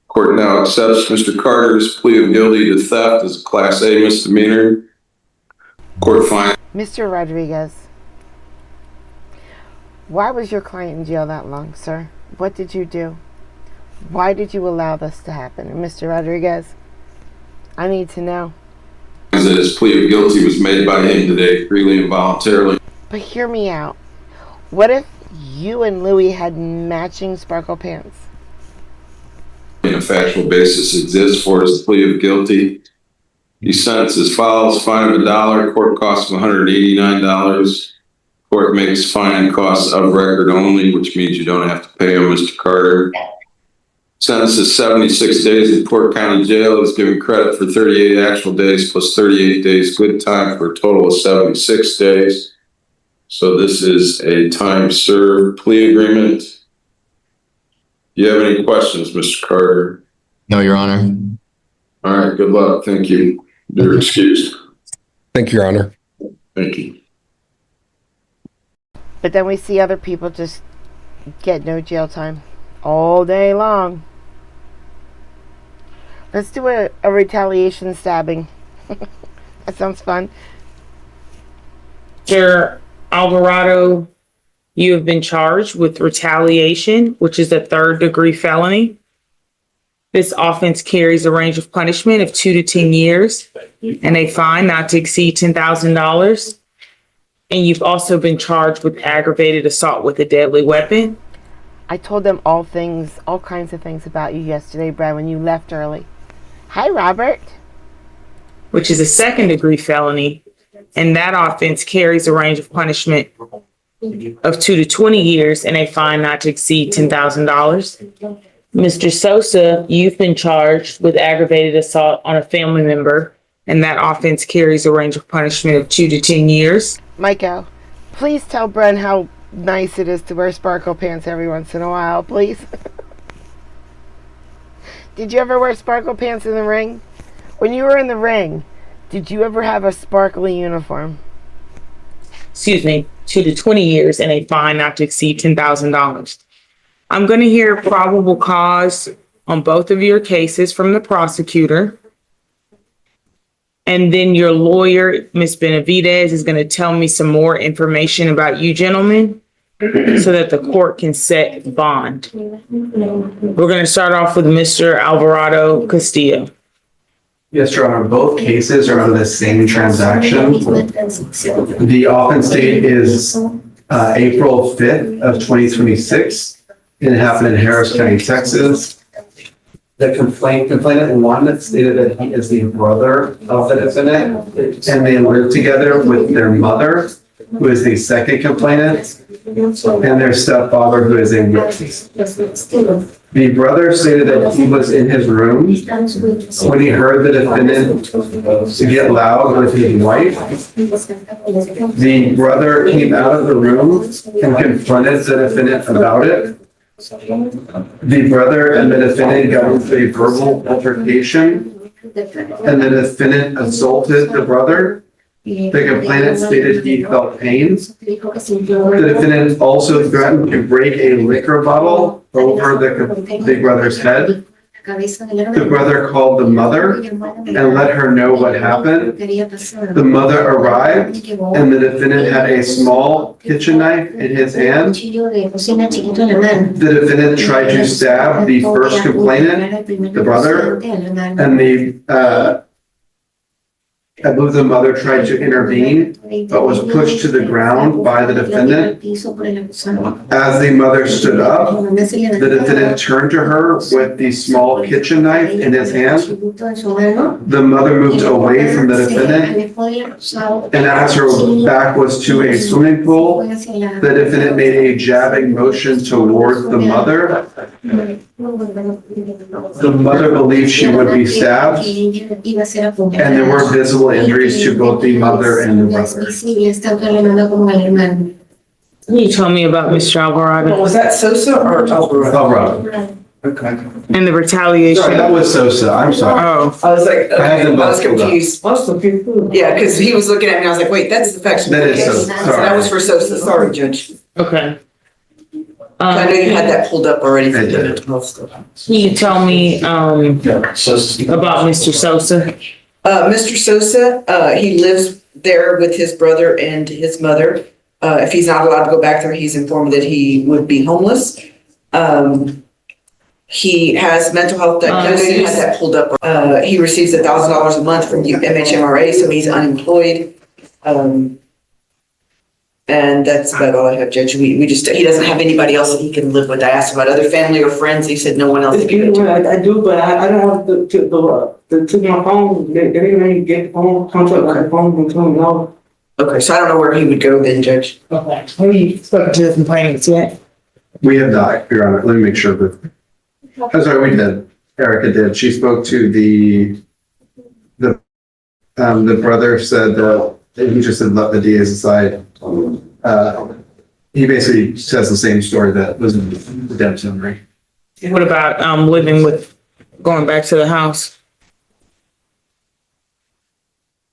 Court now accepts Mr. Carter's plea of guilty to theft as a Class A misdemeanor. Court finds. Mr. Rodriguez, why was your client in jail that long, sir? What did you do? Why did you allow this to happen? And Mr. Rodriguez, I need to know. That his plea of guilty was made by him today, freely and voluntarily. But hear me out. What if you and Louie had matching sparkle pants? A factual basis exists for his plea of guilty. He sentenced as follows: fine of $1, court costs of $189. Court makes fine and costs of record only, which means you don't have to pay him, Mr. Carter. Sentence is 76 days in Port County Jail. Is given credit for 38 actual days plus 38 days good time for a total of 76 days. So this is a time served plea agreement. Do you have any questions, Mr. Carter? No, Your Honor. All right, good luck. Thank you. You're excused. Thank you, Your Honor. Thank you. But then we see other people just get no jail time all day long. Let's do a retaliation stabbing. That sounds fun. Mr. Alvarado, you have been charged with retaliation, which is a 3rd-degree felony. This offense carries a range of punishment of 2 to 10 years and a fine not to exceed $10,000. And you've also been charged with aggravated assault with a deadly weapon. I told them all kinds of things about you yesterday, Brad, when you left early. Hi, Robert. Which is a 2nd-degree felony. And that offense carries a range of punishment of 2 to 20 years and a fine not to exceed $10,000. Mr. Sosa, you've been charged with aggravated assault on a family member, and that offense carries a range of punishment of 2 to 10 years. Michael, please tell Bren how nice it is to wear sparkle pants every once in a while, please. Did you ever wear sparkle pants in the ring? When you were in the ring, did you ever have a sparkly uniform? 2 to 20 years and a fine not to exceed $10,000. I'm going to hear probable cause on both of your cases from the prosecutor. And then your lawyer, Ms. Benavidez, is going to tell me some more information about you gentlemen so that the court can set bond. We're going to start off with Mr. Alvarado Castillo. Yes, Your Honor, both cases are on the same transaction. The offense date is April 5th of 2026. It happened in Harris County, Texas. The complainant one stated that he is the brother of the defendant, and they live together with their mother, who is the second complainant, and their stepfather, who is a witness. The brother stated that he was in his room when he heard the defendant get loud with his wife. The brother came out of the room and confronted the defendant about it. The brother and the defendant got into a verbal altercation, and the defendant assaulted the brother. The complainant stated he felt pain. The defendant also threatened to break a liquor bottle over the brother's head. The brother called the mother and let her know what happened. The mother arrived, and the defendant had a small kitchen knife in his hand. The defendant tried to stab the first complainant, the brother, and I believe the mother tried to intervene, but was pushed to the ground by the defendant. As the mother stood up, the defendant turned to her with the small kitchen knife in his hand. The mother moved away from the defendant, and as her back was to a swimming pool, the defendant made a jabbing motion towards the mother. The mother believed she would be stabbed, and there were visible injuries to both the mother and the brother. Can you tell me about Mr. Alvarado? Was that Sosa or Alvarado? Alvarado. Okay. And the retaliation? Sorry, that was Sosa. I'm sorry. Oh. I was like, I was confused. Yeah, because he was looking at me, I was like, wait, that's the faction. That is Sosa. So that was for Sosa. Sorry, Judge. Okay. I know you had that pulled up already for the mental health stuff. Can you tell me, about Mr. Sosa? Mr. Sosa, he lives there with his brother and his mother. If he's not allowed to go back there, he's informed that he would be homeless. He has mental health diagnosis. You had that pulled up. He receives $1,000 a month from MHMRA, so he's unemployed. And that's about all I have, Judge. He doesn't have anybody else that he can live with. I asked about other family or friends. He said no one else. I do, but I don't have to my phone. They didn't even get the phone, contact my phone and tell me no. Okay, so I don't know where he would go then, Judge. Okay. Have you spoken to the complainants yet? We have not, Your Honor. Let me make sure that. I'm sorry, we did. Erica did. She spoke to the brother said that he just had left the DA's aside. He basically says the same story that was in the debt summary. What about going back to the house?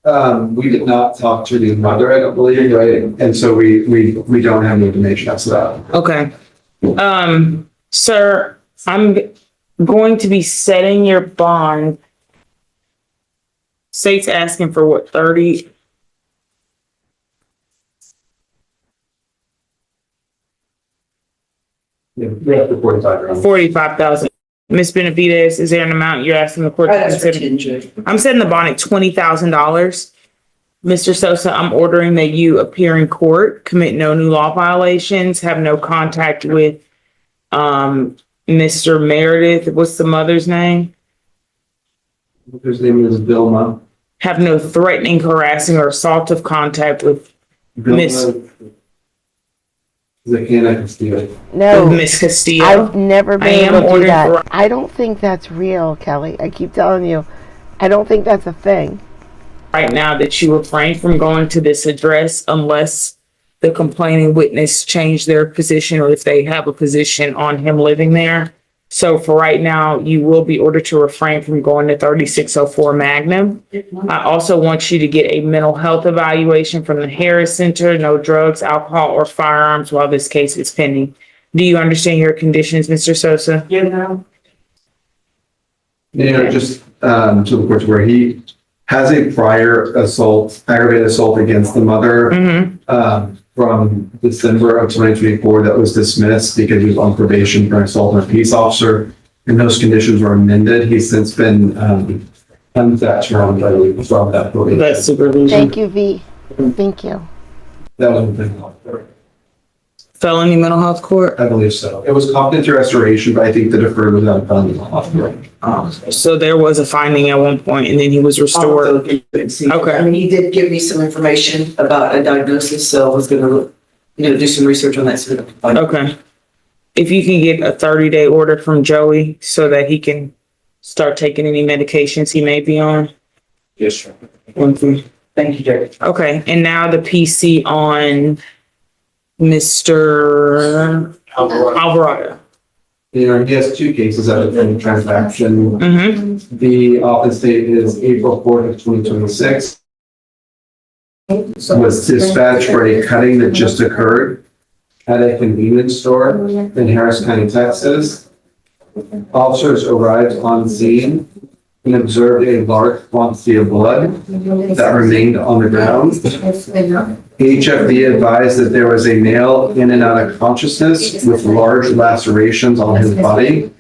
We did not talk to the mother, I don't believe, right? And so we don't have any information as to that. Okay. Sir, I'm going to be setting your bond. State's asking for what, 30? Yeah, 45,000. 45,000. Ms. Benavides, is there an amount you're asking the court to consider? I'm setting the bond at $20,000. Mr. Sosa, I'm ordering that you appear in court, commit no new law violations, have no contact with Mr. Meredith. What's the mother's name? His name is Vilma. Have no threatening, harassing, or assaultive contact with Miss Castillo. No, Miss Castillo. I've never been able to do that. I don't think that's real, Kelly. I keep telling you, I don't think that's a thing. Right now that you refrain from going to this address unless the complaining witness change their position or if they have a position on him living there. So for right now, you will be ordered to refrain from going to 3604 Magnum. I also want you to get a mental health evaluation from the Harris Center, no drugs, alcohol, or firearms while this case is pending. Do you understand your conditions, Mr. Sosa? Yeah, just to the court where he has a prior aggravated assault against the mother from December of 2024 that was dismissed because he was on probation for assault on a peace officer, and those conditions were amended. He's since been unthatched from that probation. That's supervision. Thank you, V. Thank you. That was a thing. Felony mental health court? I believe so. It was competency restoration, but I think the deferred was out of felony mental health court. So there was a finding at one point and then he was restored. Okay. I mean, he did give me some information about a diagnosis, so I was gonna, do some research on that soon. Okay. If you can get a 30-day order from Joey so that he can start taking any medications he may be on. Yes, sir. Thank you, Jerry. Okay, and now the PC on Mr. Alvarado. He has two cases out of the transaction. The office date is April 4th of 2026. Was dispatched for a cutting that just occurred at a convenience store in Harris County, Texas. Officers arrived on scene and observed a large quantity of blood that remained on the ground. HFD advised that there was a male in and out of consciousness with large lacerations on his body.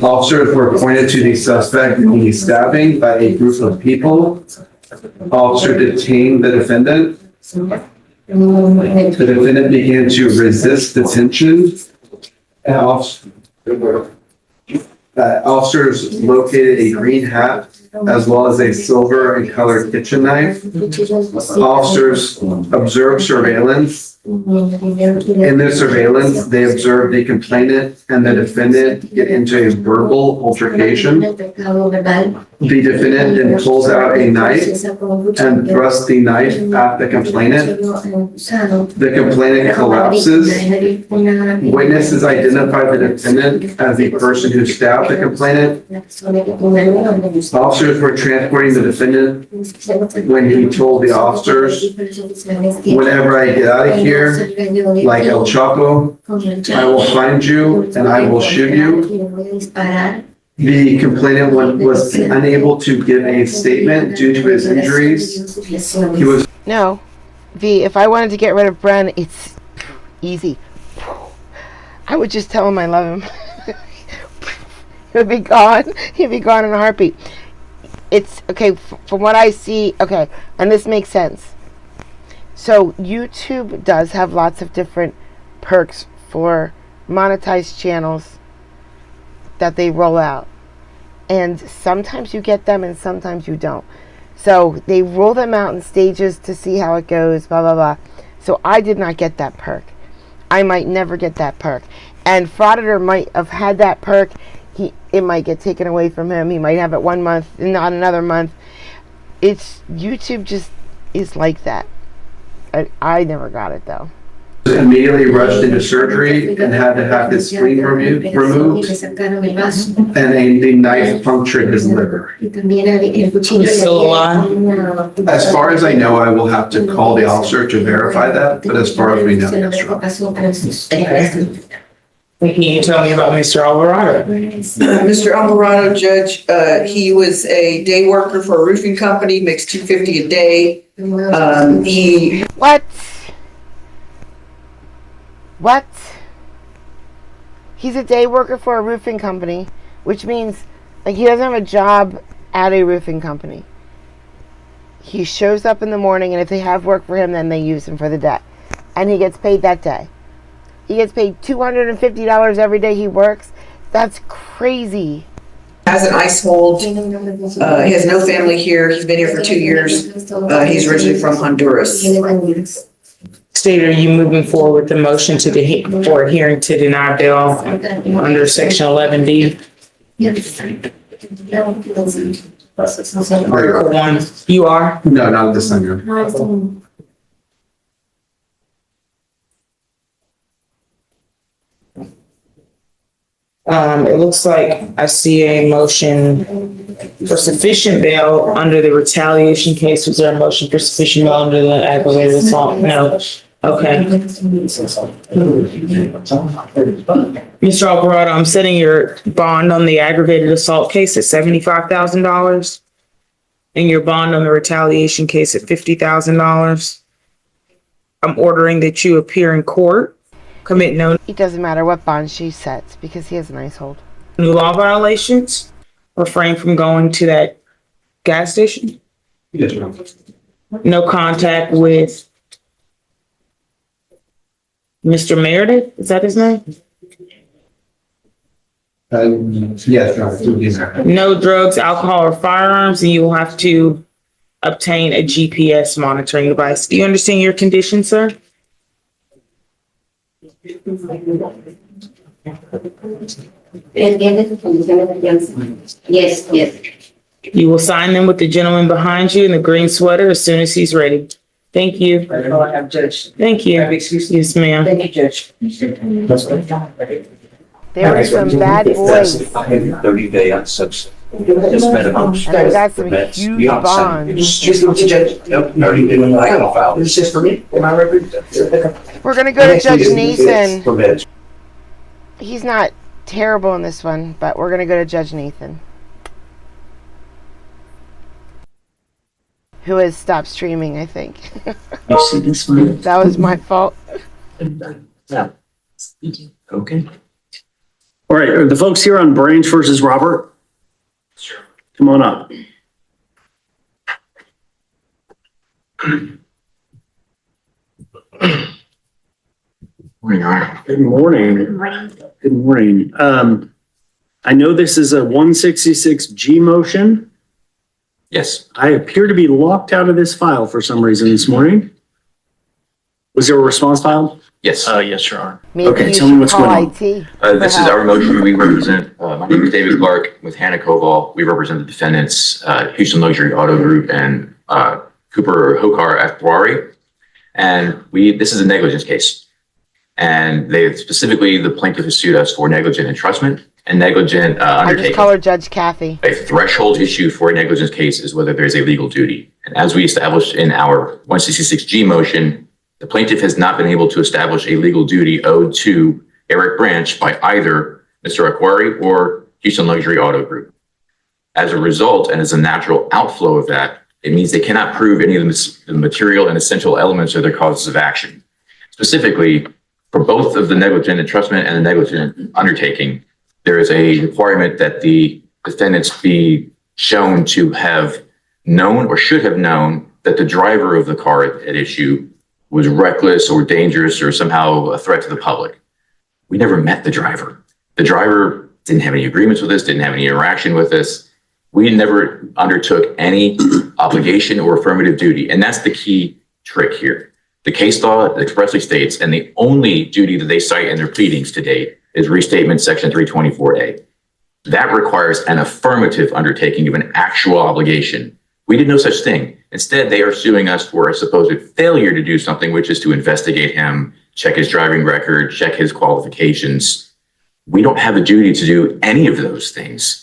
Officers were pointed to the suspect in the stabbing by a group of people. Officer detained the defendant. The defendant began to resist detention. Officers located a green hat as well as a silver and colored kitchen knife. Officers observed surveillance. In their surveillance, they observed the complainant and the defendant get into a verbal altercation. The defendant then pulls out a knife and thrusts the knife at the complainant. The complainant collapses. Witnesses identified the defendant as the person who stabbed the complainant. Officers officers were transporting the defendant when he told the officers, whenever I get out of here, like El Chapo, I will find you and I will shoot you. The complainant was unable to give a statement due to his injuries. He was. No. V, if I wanted to get rid of Bren, it's easy. I would just tell him I love him. He would be gone. He'd be gone in a heartbeat. It's, okay, from what I see, okay, and this makes sense. So, YouTube does have lots of different perks for monetized channels that they roll out. And sometimes you get them and sometimes you don't. So, they roll them out in stages to see how it goes, blah, blah, blah. So, I did not get that perk. I might never get that perk. And Frauditor might have had that perk. It might get taken away from him. He might have it 1 month and not another month. It's YouTube just is like that. I never got it though. Immediately rushed into surgery and had to have his spleen removed and a knife punctured his liver. Still alive? As far as I know, I will have to call the officer to verify that, but as far as we know, yes, Rob. Can you tell me about Mr. Alvarado? Mr. Alvarado, Judge, he was a day worker for a roofing company, makes $250 a day. What? He's a day worker for a roofing company, which means like he doesn't have a job at a roofing company. He shows up in the morning, and if they have work for him, then they use him for the day, and he gets paid that day. He gets paid $250 every day he works. That's crazy. Has an ice hold. He has no family here. He's been here for 2 years. He's originally from Honduras. State, are you moving forward with the motion for a hearing to deny bail under section 11D? Article 1. You are? No, not this time. It looks like I see a motion for sufficient bail under the retaliation case. Was there a motion for sufficient bail under the aggravated assault? No. Okay. Mr. Alvarado, I'm setting your bond on the aggravated assault case at $75,000 and your bond on the retaliation case at $50,000. I'm ordering that you appear in court, commit no. It doesn't matter what bond she sets because he has an ice hold. New law violations, refrain from going to that gas station. Yes, ma'am. No contact with Mr. Meredith, is that his name? Yes, ma'am. No drugs, alcohol, or firearms, and you will have to obtain a GPS monitoring device. Do you understand your condition, sir? Yes, yes. You will sign them with the gentleman behind you in the green sweater as soon as he's ready. Thank you. That's all I have, Judge. Thank you. Excuse me. Yes, ma'am. Thank you, Judge. There were some bad boys. 30-day unsubs. And I got some huge bonds. Just what you judge. Yep, 30 day I got a file. This is just for me. Am I representing? We're gonna go to Judge Nathan. He's not terrible in this one, but we're gonna go to Judge Nathan, who has stopped streaming, I think. You see this one? That was my fault. Yeah. Okay. All right, are the folks here on Branch versus Robert? Sure. Come on up. Morning, Art. Good morning. Good morning. Good morning. I know this is a 166G motion. Yes. I appear to be locked out of this file for some reason this morning. Was there a response filed? Yes. Yes, Your Honor. Maybe Okay, you tell me should what's call going on. IT. This is our motion. We represent, my name is David Clark with Hannah Koval. We represent the defendants, Houston Luxury Auto Group and Cooper Hokar Actuary. And this is a negligence case. And they specifically, the plaintiff has sued us for negligent entrustment. and negligent I just undertaking. call her Judge Kathy. A threshold issue for a negligence case is whether there's a legal duty. And as we established in our 166G motion, the plaintiff has not been able to establish a legal duty owed to Eric Branch by either Mr. Aquari or Houston Luxury Auto Group. As a result, and as a natural outflow of that, it means they cannot prove any of the material and essential elements of their causes of action. Specifically, for both of the negligent entrustment and the negligent undertaking, there is a requirement that the defendants be shown to have known or should have known that the driver of the car at issue was reckless or dangerous or somehow a threat to the public. We never met the driver. The driver didn't have any agreements with us, didn't have any interaction with us. We never undertook any obligation or affirmative duty. And that's the key trick here. The case law expressly states, and the only duty that they cite in their pleadings to date is restatement section 324A. That requires an affirmative undertaking of an actual obligation. We did no such thing. Instead, they are suing us for a supposed failure to do something, which is to investigate him, check his driving record, check his qualifications. We don't have a duty to do any of those things.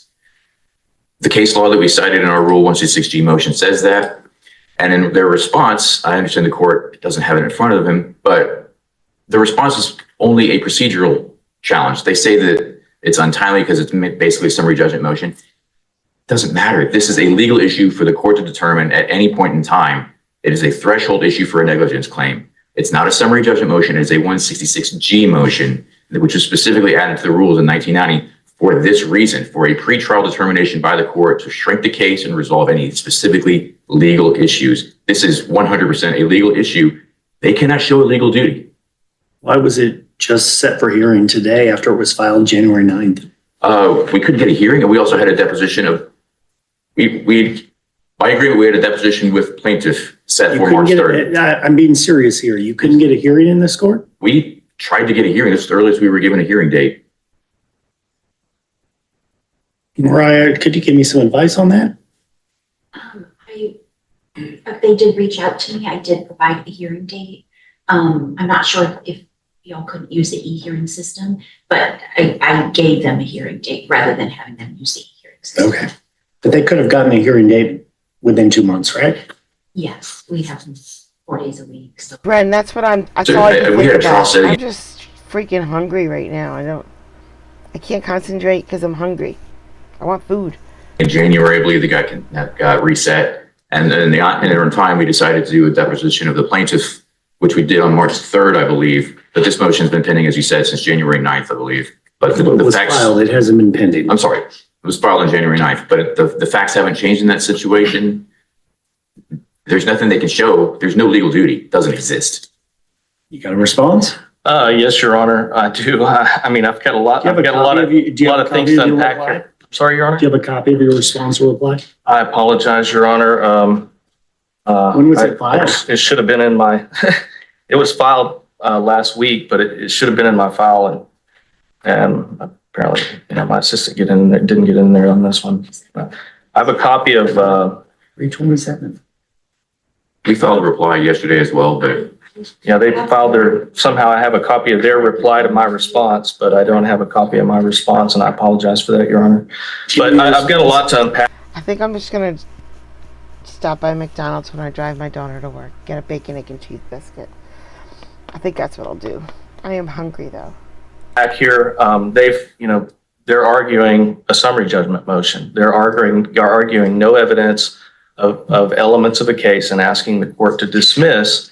The case law that we cited in our Rule 166G motion says that. And in their response, I understand the court doesn't have it in front of him, but the response is only a procedural challenge. They say that it's untimely because it's basically a summary judgment motion. It doesn't matter. This is a legal issue for the court to determine at any point in time. It is a threshold issue for a negligence claim. It's not a summary judgment motion. It is a 166G motion, which was specifically added to the rules in 1990 for this reason, for a pretrial determination by the court to shrink the case and resolve any specifically legal issues. This is 100% a legal issue. They cannot show a legal duty. Why was it just set for hearing today after it was filed January 9th? We couldn't get a hearing, and we also had a deposition of, by agreement, we had a deposition with plaintiff set for March 3rd. I'm being serious here. You couldn't get a hearing in this court? We tried to get a hearing. This is the earliest we were given a hearing date. Mariah, could you give me some advice on that? They did reach out to me. I did provide a hearing date. I'm not sure if y'all couldn't use the e-hearing system, but I gave them a hearing date rather than having them use the e-hearing system. Okay. But they could have gotten a hearing date within 2 months, right? Yes, we have them 4 days a week. So. Bren, that's what I'm So, all I can we think had a trial about. setting. I'm just freaking hungry right now. I can't concentrate because I'm hungry. I want food. In January, I believe the guy got reset. And then in time, we decided to do a deposition of the plaintiff, which we did on March 3rd, I believe. But this motion's been pending, as you said, since January 9th, I believe. But It was filed. It hasn't been pending. I'm sorry. It was filed on January 9th, but the facts haven't changed in that situation. There's nothing they can show. There's no legal duty. It doesn't exist. You got a response? Yes, Your Honor, I do. I mean, I've got a lot of things to unpack here. Sorry, Your Honor. Do you have a copy of your response or reply? I apologize, Your Honor. When was it filed? It should have been in my, it was filed last week, but it should have been in my file, and apparently, my assistant didn't get in there on this one. I have a copy of 327. We filed a reply yesterday as well, but yeah, they filed somehow I have a copy of their reply to my response, but I don't have a copy of my response, and I apologize for that, Your Honor. But I've got a lot to unpack. I think I'm just going to stop by McDonald's when I drive my daughter to work. Get a bacon, egg, and cheese biscuit. I think that's what I'll do. I am hungry, though. Back here, they're arguing a summary judgment motion. They're arguing no evidence of elements of a case and asking the court to dismiss.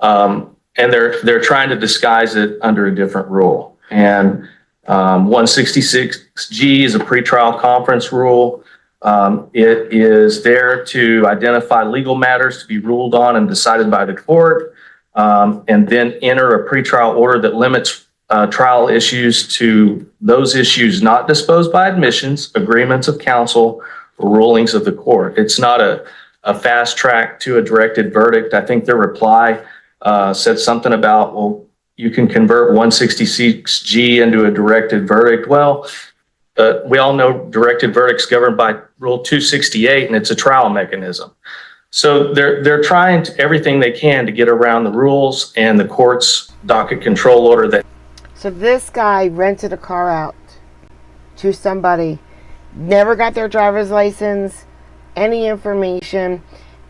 And they're trying to disguise it under a different rule. And 166G is a pretrial conference rule. It is there to identify legal matters to be ruled on and decided by the court, and then enter a pretrial order that limits trial issues to those issues not disposed by admissions, agreements of counsel, or rulings of the court. It's not a fast track to a directed verdict. I think their reply said something about, well, you can convert 166G into a directed verdict. Well, we all know directed verdicts governed by Rule 268, and it's a trial mechanism. So they're trying everything they can to get around the rules and the court's docket control order. So this guy rented a car out to somebody, never got their driver's license, any information,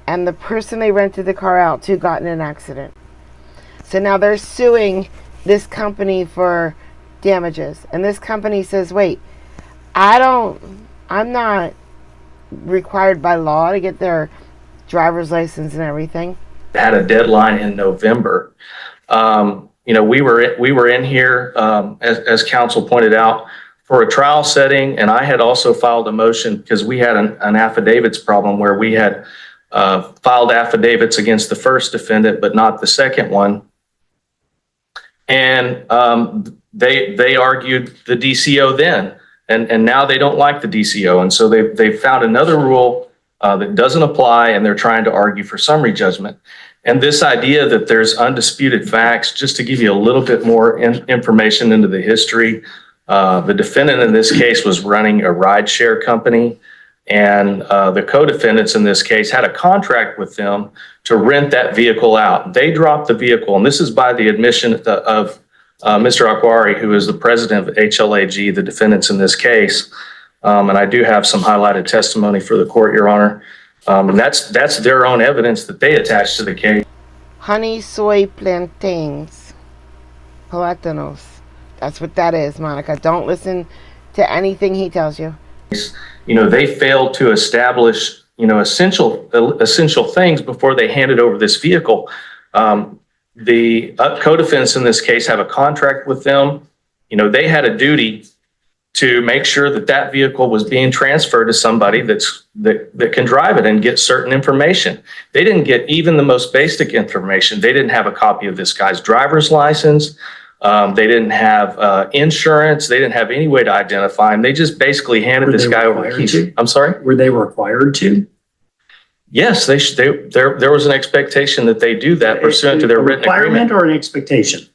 and the person they rented the car out to got in an accident. So now they're suing this company for damages. And this company says, wait, I'm not required by law to get their driver's license and everything. Had a deadline in November. We were in here, as counsel pointed out, for a trial setting, and I had also filed a motion because we had an affidavits problem where we had filed affidavits against the first defendant, but not the second one. And they argued the DCO then, and now they don't like the DCO, and so they found another rule that doesn't apply, and they're trying to argue for summary judgment. And this idea that there's undisputed facts, just to give you a little bit more information into the history, the defendant in this case was running a rideshare company, and the co-defendants in this case had a contract with them to rent that vehicle out. They dropped the vehicle, and this is by the admission of Mr. Akwari, who is the president of HLAG, the defendants in this case. And I do have some highlighted testimony for the court, Your Honor. And that's their own evidence that they attached to the case. Honey, soy, plantains, plátanos. That's what that is, Monica. Don't listen to anything he tells you. They failed to establish, essential things before they handed over this vehicle. The co-defendants in this case have a contract with them. They had a duty to make sure that vehicle was being transferred to somebody that can drive it and get certain information. They didn't get even the most basic information. They didn't have a copy of this guy's driver's license. They didn't have insurance. They didn't have any way to identify him. They just basically handed this guy over the keys. I'm sorry? Were they required to? Yes, there was an expectation that they do that pursuant to their written agreement. Requirement or an expectation?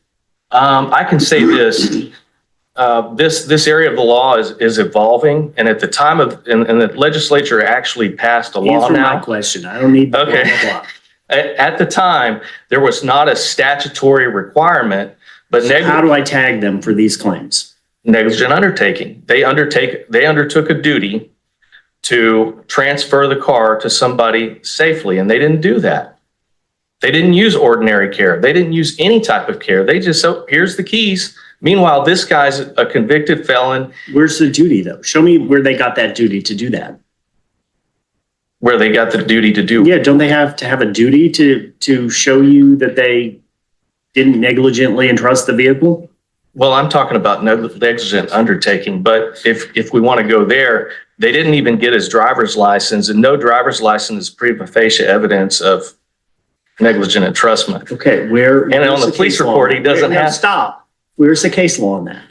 I can say this. This area of the law is evolving, and at the time and the legislature actually passed a law Answer now. my question. I don't need Okay. blah, blah, blah. At the time, there was not a statutory requirement, but How do I tag them for these claims? negligent undertaking. They undertook a duty to transfer the car to somebody safely, and they didn't do that. They didn't use ordinary care. They didn't use any type of care. They just, here's the keys. Meanwhile, this guy's a convicted felon. Where's the duty, though? Show me where they got that duty to do that. Where they got the duty to do. Yeah, don't they have to have a duty to show you that they didn't negligently entrust the vehicle? Well, I'm talking about negligent undertaking, but if we want to go there, they didn't even get his driver's license, and no driver's license is prima facie evidence of negligent entrustment. Okay, where? And on the police report, he doesn't have. Stop. Where's the case law on that?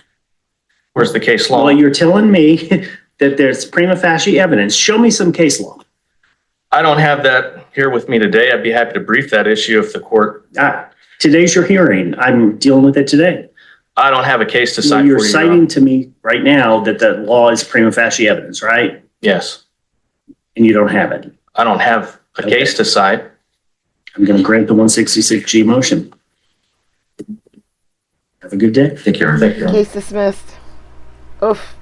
Where's the case law? Well, you're telling me that there's prima facie evidence. Show me some case law. I don't have that here with me today. I'd be happy to brief that issue if the court. Today's your hearing. I'm dealing with it today. I don't have a case to cite Well, for you. you're citing to me right now that the law is prima facie evidence, right? Yes. And you don't have it. I don't have a case to cite. I'm going to grant the 166G motion. Have a good day. Take care. Thank you. Case dismissed. Oof.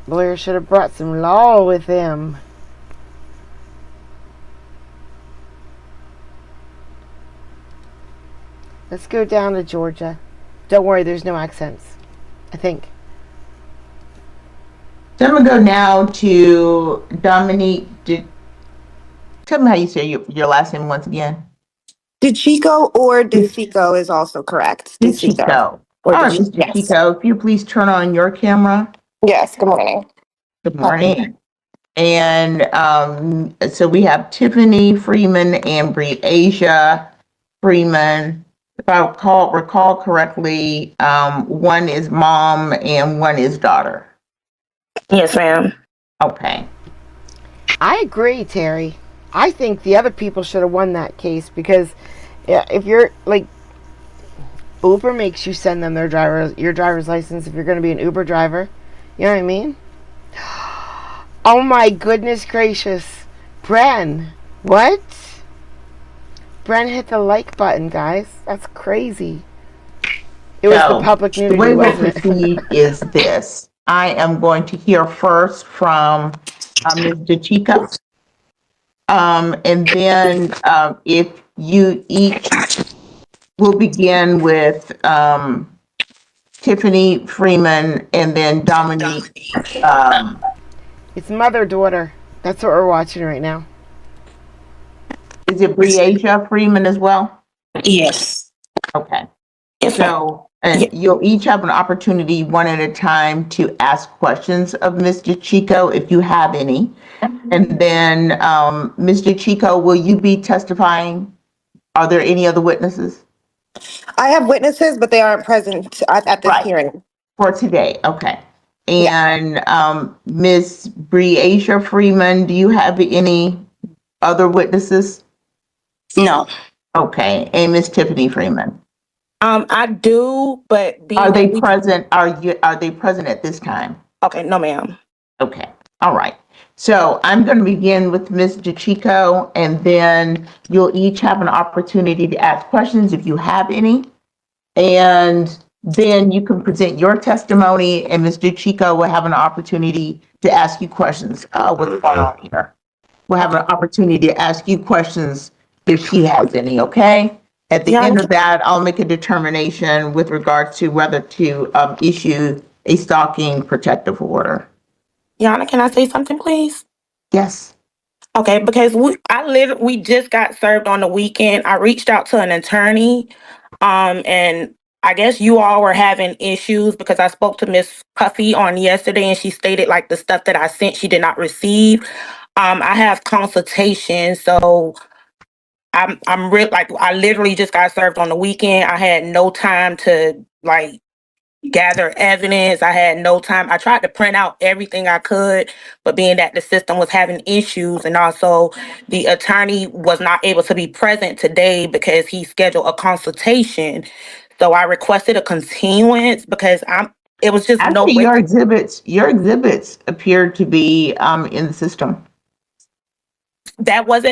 Lawyer should have brought some law with him. Let's go down to Georgia. Don't worry, there's no accents. I think. So I'm going to go now to Dominique. Tell me how you say your last name once again. DeChico or DeChico is also correct. DeChico. All right, Mr. DeChico, if you please turn on your camera. Yes, good morning. Good morning. And so we have Tiffany Freeman and Asia Freeman. If I recall correctly, one is mom and one is daughter. Yes, ma'am. Okay. I agree, Terry. I think the other people should have won that case because if you're like, Uber makes you send them your driver's license if you're going to be an Uber driver. You know what I mean? Oh my goodness gracious. Bren. What? Bren hit the like button, guys. That's crazy. It was So, for public the nudity, way we'll wasn't it? proceed is this. I am going to hear first from Mr. Chico. And then if you each will begin with Tiffany Freeman and then Dominique. It's mother-daughter. That's what we're watching right now. Is it Breasia Freeman as well? Yes. Okay. Yes, So, and you'll each have an opportunity one at a time to ask questions of Mr. Chico if you have any. And then, Mr. Chico, will you be testifying? Are there any other witnesses? I have witnesses, but they aren't present at this Right. hearing. For today, okay. And Ms. Breasia Freeman, do you have any other witnesses? No. Okay, and Ms. Tiffany Freeman? I do, but Are they present? Are they present at this time? Okay, no, ma'am. Okay, all right. So I'm going to begin with Mr. Chico, and then you'll each have an opportunity to ask questions if you have any. And then you can present your testimony, and Mr. Chico will have an opportunity to ask you questions. What's going on here? We'll have an opportunity to ask you questions if he has any, okay? At the end of that, I'll make a determination with regard to whether to issue a stalking protective order. Yana, can I say something, please? Yes. Okay, because we just got served on the weekend. I reached out to an attorney, and I guess you all were having issues because I spoke to Miss Puffy on yesterday, and she stated like the stuff that I sent she did not receive. I have consultation, so I'm real like I literally just got served on the weekend. I had no time to like gather evidence. I had no time. I tried to print out everything I could, but being that the system was having issues and also the attorney was not able to be present today because he scheduled a consultation. So I requested a continuance because it was just no Actually, way. your exhibits appeared to be in the system. That was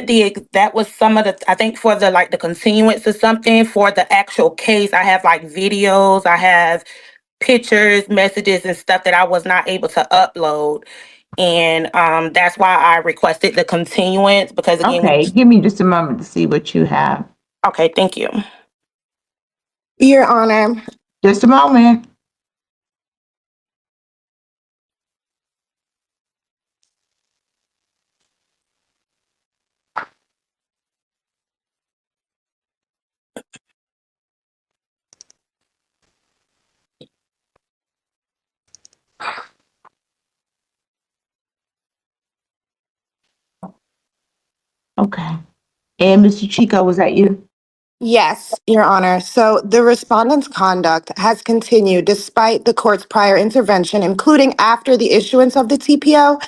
some of the, I think for the like the continuance or something. For the actual case, I have like videos, I have pictures, messages, and stuff that I was not able to upload. And that's why I requested the continuance because again, Okay, give me just a moment to see what you have. Okay, thank you. Your Honor. Just a moment. Okay. And Mr. Chico, was that you? Yes, Your Honor. So the respondent's conduct has continued despite the court's prior intervention, including after the issuance of the TPO.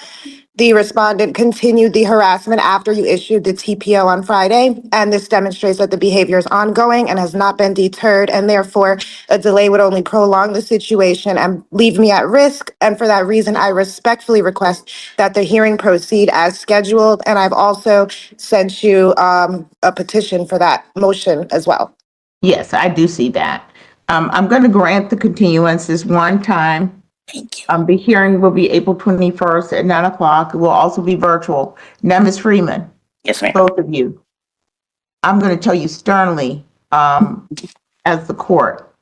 The respondent continued the harassment after you issued the TPO on Friday, and this demonstrates that the behavior is ongoing and has not been deterred, and therefore a delay would only prolong the situation and leave me at risk. And for that reason, I respectfully request that the hearing proceed as scheduled. And I've also sent you a petition for that motion as well. Yes, I do see that. I'm going to grant the continuances one time. Thank you. The hearing will be April 21st at 9 o'clock. It will also be virtual. Now, Ms. Freeman. Yes, ma'am. Both of you. I'm going to tell you sternly, as the court,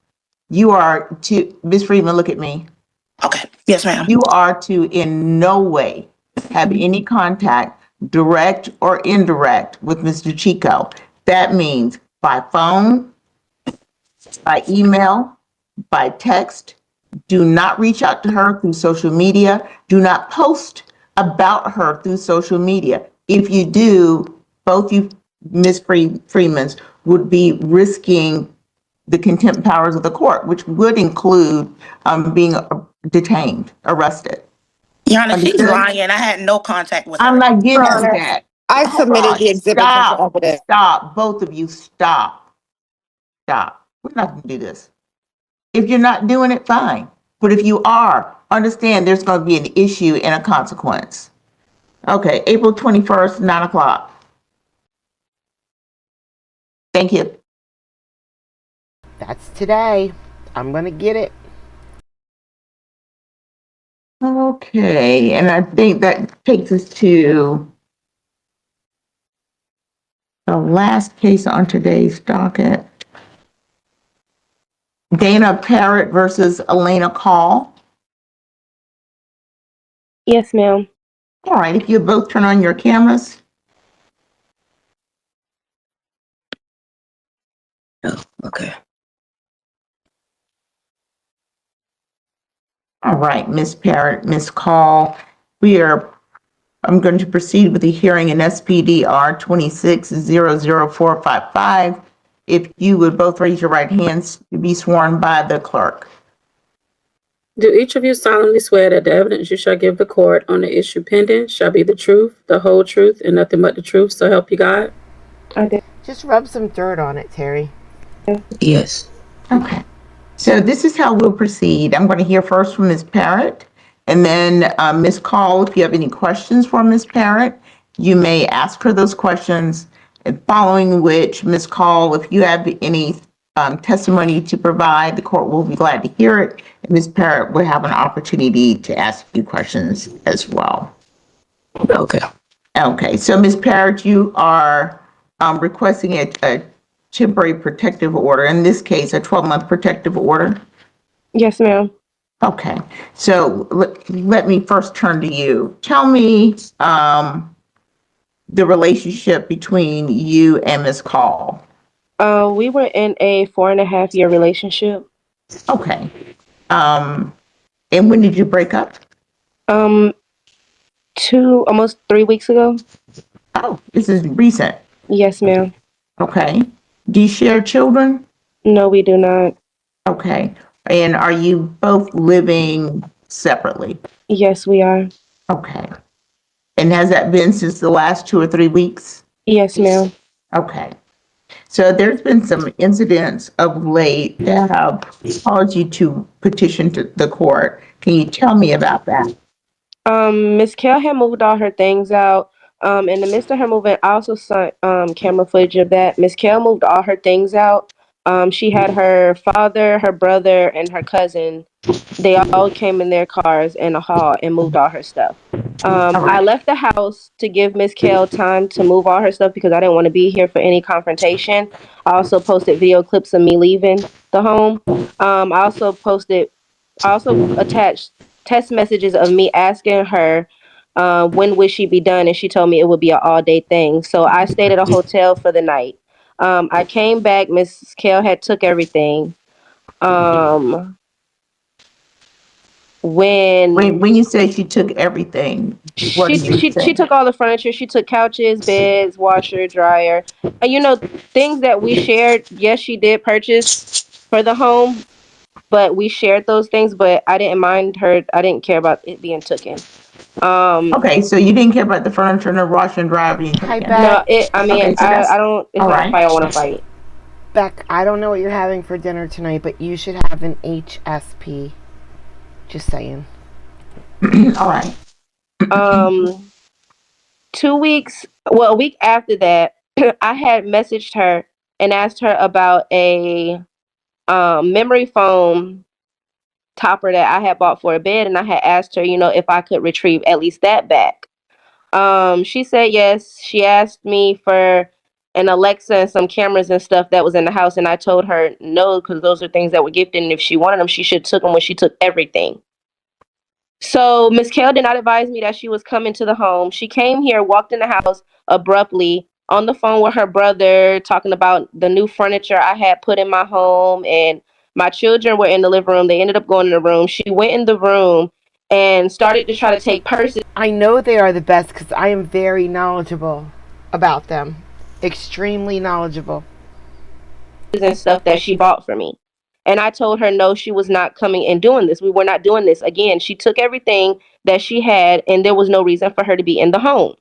you are to, Ms. Freeman, look at me. Okay. Yes, ma'am. You are to in no way have any contact, direct or indirect, with Mr. Chico. That means by phone, by email, by text. Do not reach out to her through social media. Do not post about her through social media. If you do, both you, Ms. Freemans, would be risking the contempt powers of the court, which would include being detained, arrested. Your Honor, she's lying. I had no contact with her. I'm not getting to that. I submitted the exhibits as evidence. Stop, both of you, stop. Stop. We're not going to do this. If you're not doing it, fine. But if you are, understand there's going to be an issue and a consequence. Okay, April 21st, 9 o'clock. Thank you. That's today. I'm gonna get it. Okay, and I think that takes us to the last case on today's docket. Dana Parrott versus Elena Call. Yes, ma'am. All right, if you both turn on your cameras. Oh, okay. All right, Ms. Parrott, Ms. Call, I'm going to proceed with the hearing in SPDR 26-00455. If you would both raise your right hands to be sworn by the clerk. Do each of you solemnly swear that the evidence you shall give the court on the issue pending shall be the truth, the whole truth, and nothing but the truth, so help you God? I did. Just rub some dirt on it, Terry. Yes. Okay. So this is how we'll proceed. I'm going to hear first from Ms. Parrott, and then Ms. Call, if you have any questions for Ms. Parrott, you may ask her those questions. And following which, Ms. Call, if you have any testimony to provide, the court will be glad to hear it. And Ms. Parrott will have an opportunity to ask you questions as well. Okay. Okay. So Ms. Parrott, you are requesting a temporary protective order, in this case, a 12-month protective order? Yes, ma'am. Okay, so let me first turn to you. Tell me the relationship between you and Ms. Call. We were in a 4.5-year relationship. Okay. And when did you break up? Almost 3 weeks ago. Oh, this is recent. Yes, ma'am. Okay. Do you share children? No, we do not. Okay. And are you both living separately? Yes, we are. Okay. And has that been since the last 2 or 3 weeks? Yes, ma'am. Okay. So there's been some incidents of late that have caused you to petition to the court. Can you tell me about that? Miss Kell had moved all her things out. In the midst of her moving, I also saw camera footage of that. Miss Kell moved all her things out. She had her father, her brother, and her cousin. They all came in their cars in a hall and moved all her stuff. I left the house to give Miss Kell time to move all her stuff because I didn't want to be here for any confrontation. I also posted video clips of me leaving the home. I also attached text messages of me asking her when would she be done, and she told me it would be an all-day thing. So I stayed at a hotel for the night. I came back. Miss Kell had took everything. When you say she took everything, what are you saying? She took all the furniture. She took couches, beds, washer, dryer, things that we shared. Yes, she did purchase for the home, but we shared those things. But I didn't mind her. I didn't care about it being taken. Okay, so you didn't care about the furniture and the washer and dryer being taken. No, I don't. It's not a fight I want to fight. Beck, I don't know what you're having for dinner tonight, but you should have an HSP. Just saying. All right. 2 weeks, well, a week after that, I had messaged her and asked her about a memory foam topper that I had bought for a bed, and I had asked her, if I could retrieve at least that back. She said yes. She asked me for an Alexa and some cameras and stuff that was in the house, and I told her no, because those are things that were gifted, and if she wanted them, she should have took them when she took everything. So Miss Kell did not advise me that she was coming to the home. She came here, walked in the house abruptly, on the phone with her brother, talking about the new furniture I had put in my home, and my children were in the living room. They ended up going in the room. She went in the room and started to try to take purses. I know they are the best because I am very knowledgeable about them. Extremely knowledgeable. And stuff that she bought for me. And I told her no, she was not coming and doing this. We were not doing this. Again, she took everything that she had, and there was no reason for her to be in the home.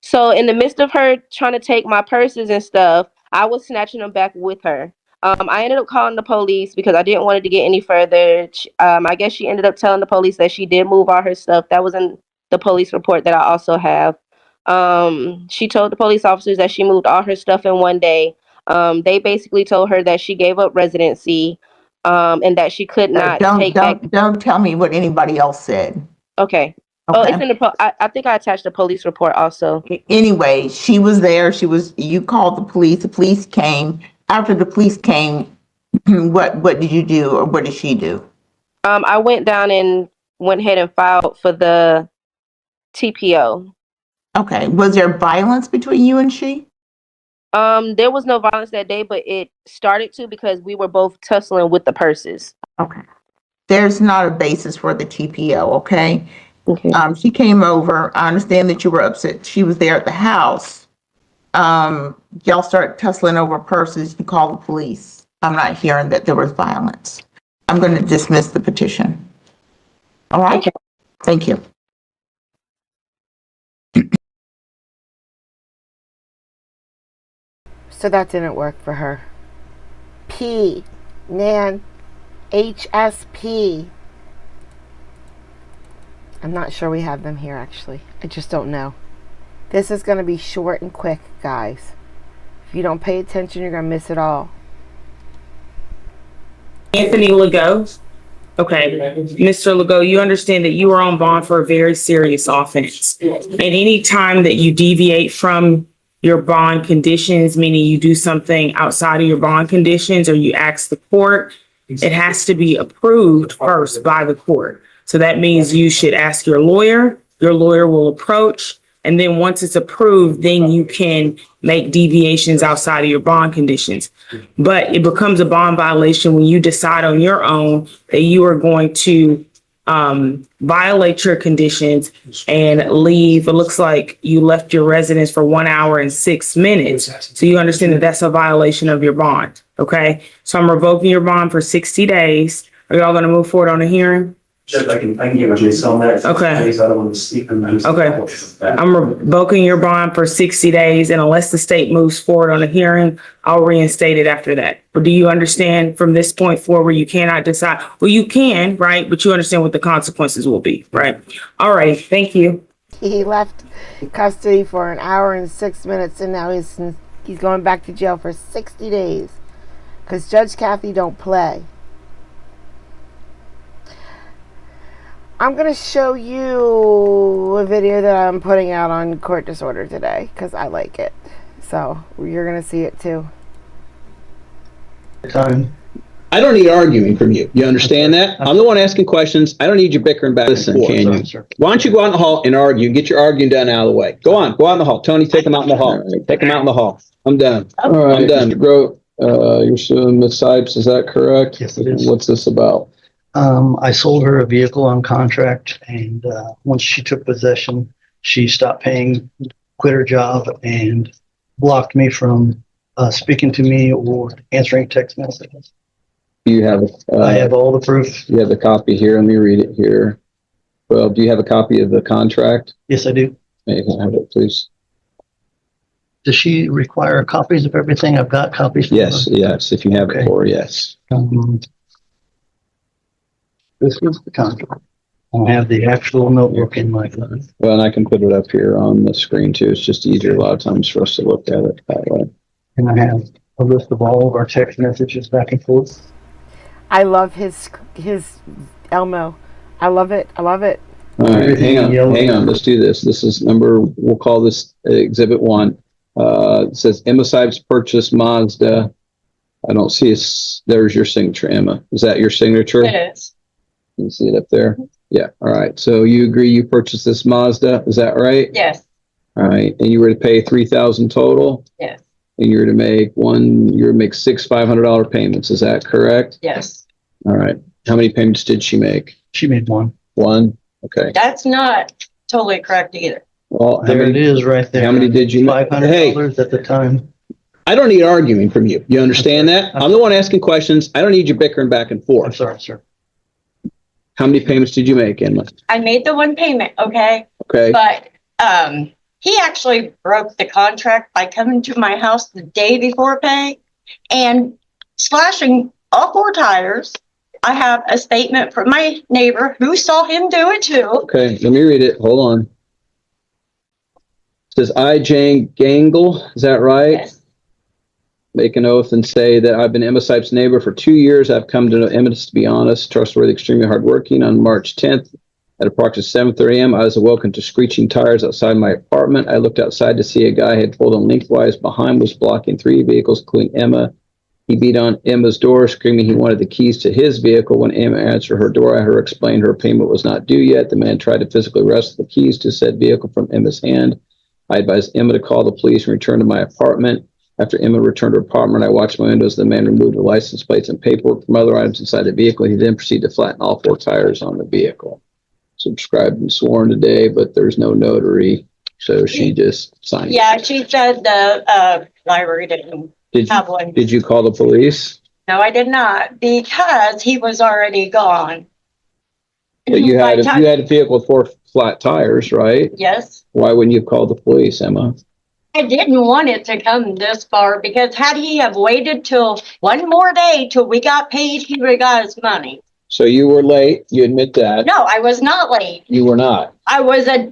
So in the midst of her trying to take my purses and stuff, I was snatching them back with her. I ended up calling the police because I didn't want it to get any further. I guess she ended up telling the police that she did move all her stuff. That was in the police report that I also have. She told the police officers that she moved all her stuff in one day. They basically told her that she gave up residency. and that she could not take back. Don't tell me what anybody else said. Okay. Oh, it's in the, I think I attached the police report also. Anyway, she was there. You called the police. The police came. After the police came, what did you do, or what did she do? I went down and went ahead and filed for the TPO. Okay. Was there violence between you and she? There was no violence that day, but it started to because we were both tussling with the purses. Okay. There's not a basis for the TPO, okay? Okay. She came over. I understand that you were upset. She was there at the house. Y'all start tussling over purses. You call the police. I'm not hearing that there was violence. I'm going to dismiss the petition. All right? Okay. Thank you. So that didn't work for her. P. Nan. HSP. I'm not sure we have them here, actually. I just don't know. This is going to be short and quick, guys. If you don't pay attention, you're going to miss it all. Anthony Legault. Okay, Mr. Legault, you understand that you are on bond for a very serious offense. And any time that you deviate from your bond conditions, meaning you do something outside of your bond conditions or you ask the court, it has to be approved first by the court. So that means you should ask your lawyer will approach, and then once it's approved, then you can make deviations outside of your bond conditions. But it becomes a bond violation when you decide on your own that you are going to violate your conditions and leave. It looks like you left your residence for 1 hour and 6 minutes. So you understand that that's a violation of your bond. Okay. So I'm revoking your bond for 60 days. Are y'all going to move forward on a hearing? I can give a case on that. Okay. I don't want to speak. Okay. I'm revoking your bond for 60 days, and unless the state moves forward on a hearing, I'll reinstate it after that. But do you understand from this point forward you cannot decide? Well, you can, right? But you understand what the consequences will be, right? All right. Thank you. He left custody for 1 hour and 6 minutes, and now he's going back to jail for 60 days. Because Judge Kathy don't play. I'm going to show you a video that I'm putting out on court disorder today because I like it. So you're going to see it too. I don't need arguing from you. You understand that? I'm the one asking questions. I don't need you bickering back and forth. Can you? Why don't you go out in the hall and argue and get your arguing done out of the way? Go out in the hall. Tony, take him out in the hall. Take him out in the hall. I'm done. All right, I'm done. Mr. Grote, you're suing Ms. Sipes, is that correct? Yes, it is. What's this about? I sold her a vehicle on contract, and once she took possession, she stopped paying, quit her job, and blocked me from speaking to me or answering text messages. You have, I have all the proof. you have the copy here. Let me read it here. Well, do you have a copy of the contract? Yes, I do. You can have it, please. Does she require copies of everything? I've got copies. Yes, yes, if you have it for, yes. This is the contract. I have the actual notebook in my phone. Well, and I can put it up here on the screen too. It's just easier a lot of times for us to look at it that way. And I have a list of all of our text messages back and forth. I love his Elmo. I love it. I love it. All right, hang on. Let's do this. This is we'll call this Exhibit 1. It says Emma Sipes purchased Mazda. I don't see there's your signature, Emma. Is that your signature? It is. You see it up there? Yeah. All right. So you agree you purchased this Mazda? Is that right? Yes. All right. And you were to pay $3,000 total? Yes. And you were to make six $500 payments. Is that correct? Yes. All right. How many payments did she make? She made one. One? Okay. That's not totally correct either. Well, There it is right there. How many did you make? $500 at the time. I don't need arguing from you. You understand that? I'm the one asking questions. I don't need you bickering back and forth. I'm sorry, sir. How many payments did you make, Emma? I made the one payment, okay? Okay. But he actually broke the contract by coming to my house the day before pay and slashing all 4 tires. I have a statement from my neighbor who saw him do it too. Okay, let me read it. Hold on. It says I, Jane Gangle. Is that right? Yes. make an oath and say that I've been Emma Sipe's neighbor for 2 years. I've come to know Emma to be honest, trustworthy, extremely hardworking. On March 10th at approximately 7:30 a.m., I was awoken to screeching tires outside my apartment. I looked outside to see a guy had pulled on lengthwise behind, was blocking 3 vehicles, including Emma. He beat on Emma's door, screaming he wanted the keys to his vehicle. When Emma answered her door, I heard her explain her payment was not due yet. The man tried to physically wrest the keys to said vehicle from Emma's hand. I advised Emma to call the police and return to my apartment. After Emma returned to her apartment, I watched my windows. The man removed the license plates and paperwork from other items inside the vehicle. He then proceeded to flatten all 4 tires on the vehicle. Subscribed and sworn today, but there's no notary, so she just signed. Yeah, she said the library didn't have one. Did you call the police? No, I did not, because he was already gone. But you had a vehicle with 4 flat tires, right? Yes. Why wouldn't you call the police, Emma? I didn't want it to come this far, because had he have waited till one more day till we got paid, he would have got his money. So you were late. You admit that. No, I was not late. You were not.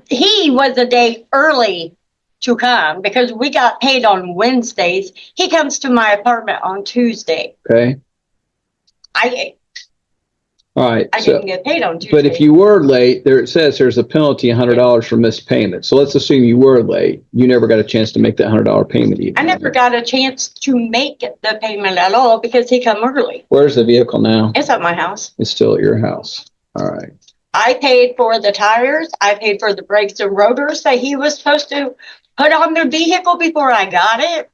He was a day early to come because we got paid on Wednesdays. He comes to my apartment on Tuesday. Okay. All right. I didn't get paid on Tuesday. But if you were late, it says there's a penalty, $100 for missed payment. So let's assume you were late. You never got a chance to make that $100 payment even. I never got a chance to make the payment at all because he come early. Where's the vehicle now? It's at my house. It's still at your house. All right. I paid for the tires. I paid for the brakes and rotors that he was supposed to put on the vehicle before I got it.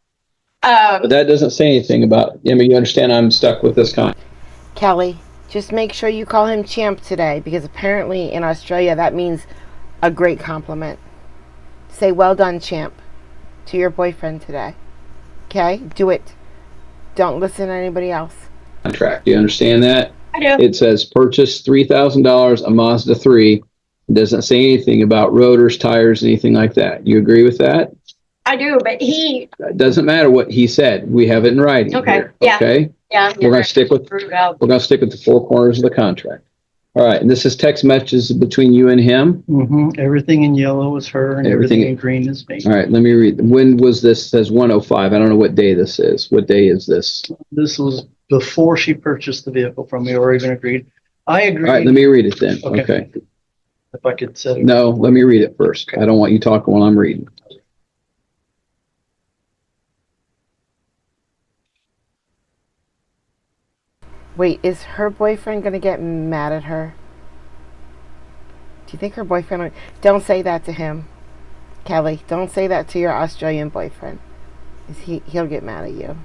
But that doesn't say anything about, I mean, you understand I'm stuck with this con. Kelly, just make sure you call him champ today, because apparently in Australia that means a great compliment. Say well done, champ, to your boyfriend today. Okay? Do it. Don't listen to anybody else. Contract. Do you understand that? I do. It says purchase $3,000 a Mazda 3. It doesn't say anything about rotors, tires, anything like that. You agree with that? I do, but he. It doesn't matter what he said. We have it in writing. Okay. Here, Yeah. okay. Yeah. We're going to stick with the 4 corners of the contract. All right. And this is text messages between you and him. Everything in yellow is her and everything in green is me. All right. Let me read. When was this? It says 105. I don't know what day this is. What day is this? This was before she purchased the vehicle from me or even agreed. I agreed. All right. Let me read it then. Okay. If I could set it. No, let me read it first. I don't want you talking while I'm reading. Wait, is her boyfriend going to get mad at her? Do you think her boyfriend would... Don't say that to him. Kelly, don't say that to your Australian boyfriend. He'll get mad at you.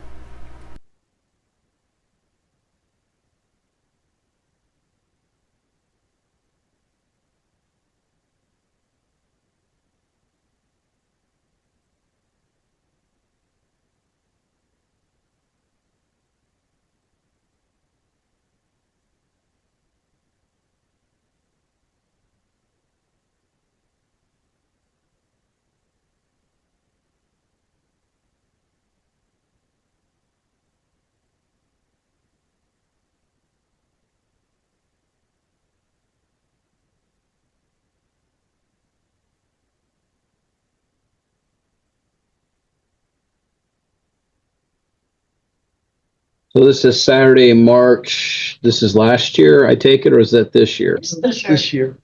So this is Saturday, March. This is last year, I take it, or is that this year? This year.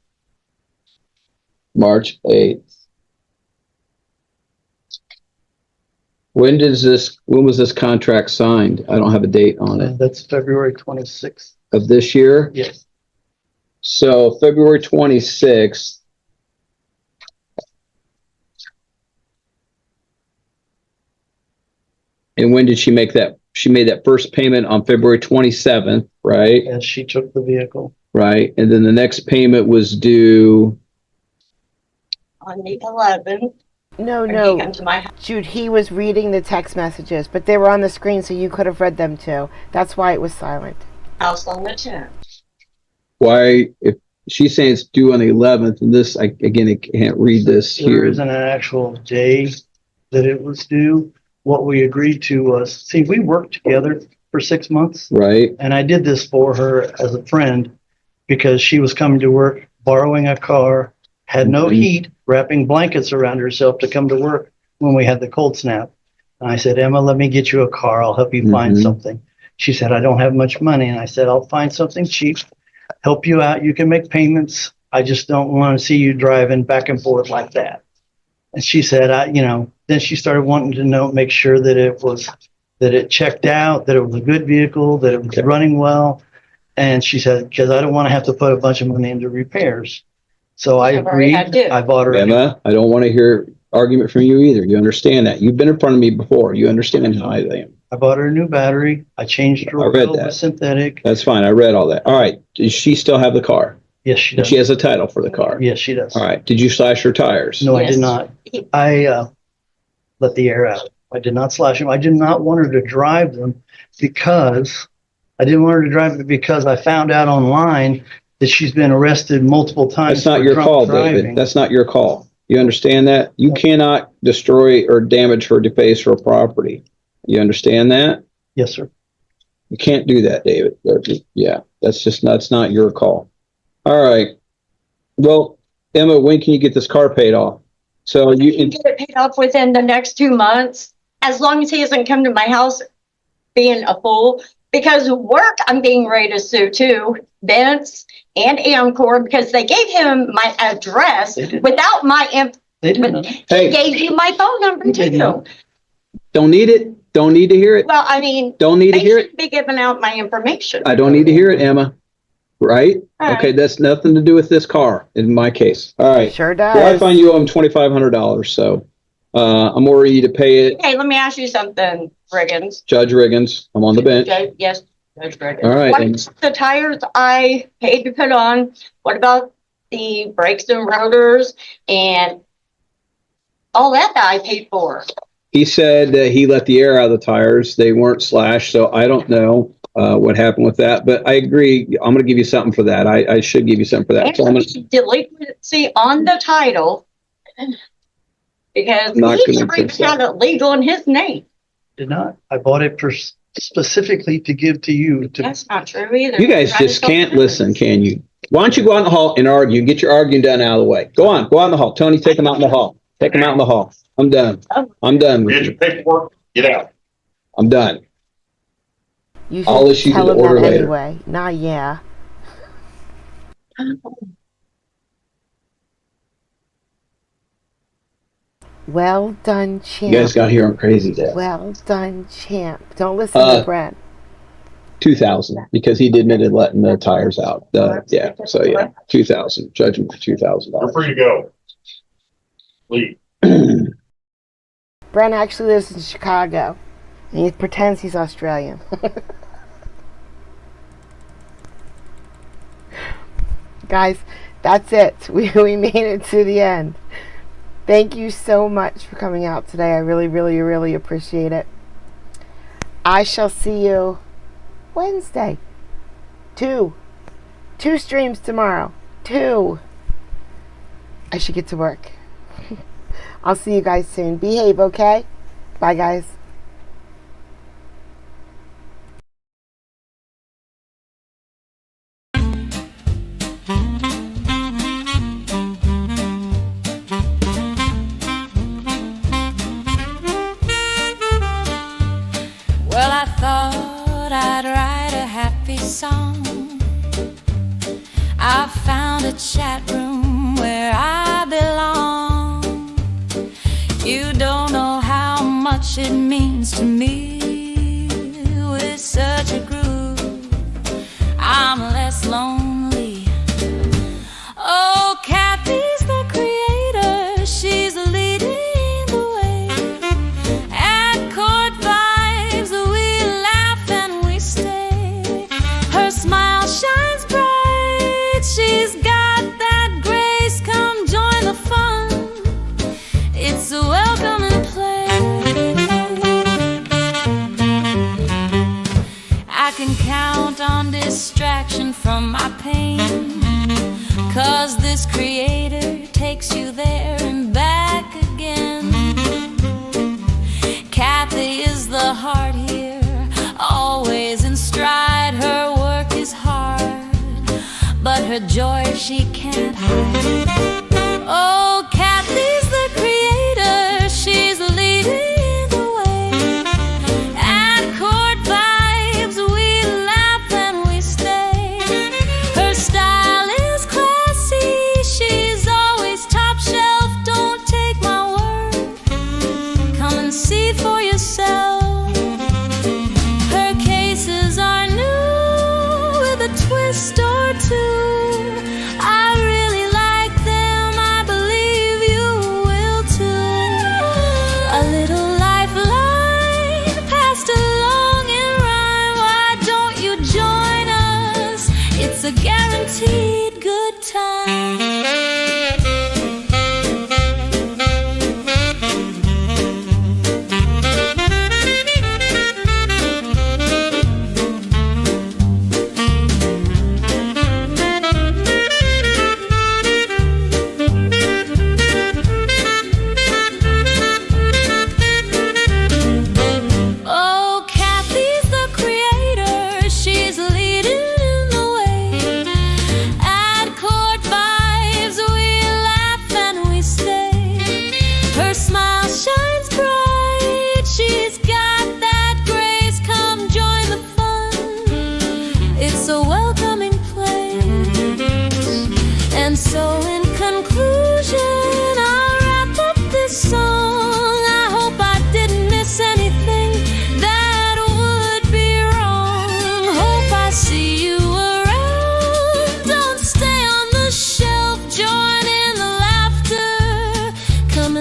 March 8th. When was this contract signed? I don't have a date on it. That's February 26th. Of this year? Yes. So February 26th. And when did she make that? She made that first payment on February 27th, right? Yes, she took the vehicle. Right. And then the next payment was due On the 11th. No. Jude, he was reading the text messages, but they were on the screen, so you could have read them too. That's why it was silent. House on the 10th. Why, if she's saying it's due on the 11th, and this, I can't read this There here. isn't an actual day that it was due. What we agreed to was, we worked together for 6 months. Right. And I did this for her as a friend because she was coming to work, borrowing a car, had no heat, wrapping blankets around herself to come to work when we had the cold snap. And I said, Emma, let me get you a car. I'll help you find something. She said, I don't have much money. And I said, I'll find something cheap, help you out. You can make payments. I just don't want to see you driving back and forth like that. And she said, then she started wanting to make sure that it checked out, that it was a good vehicle, that it was running well. And she said, because I don't want to have to put a bunch of money into repairs. So I agreed. I bought her. Emma, I don't want to hear argument from you either. You understand that. You've been in front of me before. You understand how I am. I bought her a new battery. I changed her oil with synthetic. That's fine. I read all that. All right. Does she still have the car? Yes, she And does. she has a title for the car? Yes, she does. All right. Did you slash her tires? No, I did not. I let the air out. I did not slash them. I did not want her to drive them because I found out online that she's been arrested multiple times. That's not your call, David. That's not your call. You understand that? You cannot destroy or damage her face or property. You understand that? Yes, sir. You can't do that, David. Yeah, that's not your call. All right. Well, Emma, when can you get this car paid off? So you can get it paid off within the next 2 months, as long as he doesn't come to my house being a fool. Because work, I'm being ready to sue too, Vince and Amcor, because they gave him my address without my They gave you my phone number too. Don't need it. Don't need to hear it. Well, I mean, don't need to hear it. Be giving out my information. I don't need to hear it, Emma. Right? All Okay, right. that's nothing to do with this car in my case. All right. Sure does. Well, I find you owe him $2,500, so I'm ready to pay it. Okay, let me ask you something, Riggins. Judge Riggins, I'm on the bench. Yes, Judge Riggins. All right, What and- about the tires I paid to put on? What about the brakes and rotors and all that I paid for? He said that he let the air out of the tires. They weren't slashed, so I don't know what happened with that. But I agree. I'm going to give you something for that. I should give you something for that. So I'm gonna, Delinquency on the title because Not he gonna never even fix that. had it legal in his name. Did not. I bought it specifically to give to you. That's not true either. you guys just can't listen, can you? Why don't you go out in the hall and argue and get your arguing done out of the way? Go on. Go out in the hall. Tony, take him out in the hall. Take him out in the hall. I'm done. I'm done. Get your paperwork, get out. I'm done. You I'll should issue tell the him order that later. anyway. Nah, yeah. Well done, champ. You guys got here on crazy day. Well done, champ. Don't listen to Brent. 2,000 because he admitted letting the tires out. Yeah. So yeah, 2,000 judgment for $2,000. You're free to go. Leave. Brent actually lives in Chicago, and he pretends he's Australian. Guys, that's it. We made it to the end. Thank you so much for coming out today. I really, really, really appreciate it. I shall see you Wednesday. 2 streams tomorrow. 2. I should get to work. I'll see you guys soon. Behave, okay? Bye, guys. Well, I thought I'd write a happy song. I found a chat room where I belong. You don't know how much it means to me. With such a groove, I'm less lonely. Oh, Kathy's the creator, she's leading the way. At Court Vibes, we laugh and we stay. Her smile shines bright, she's got that grace. Come join the fun, it's a welcome and play. I can count on distraction from my pain, 'cause this creator takes you there and back again. Kathy is the heart here, always in stride. Her work is hard, but her joy she can't hide. Oh, Kathy's the creator, she's leading the way.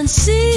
and see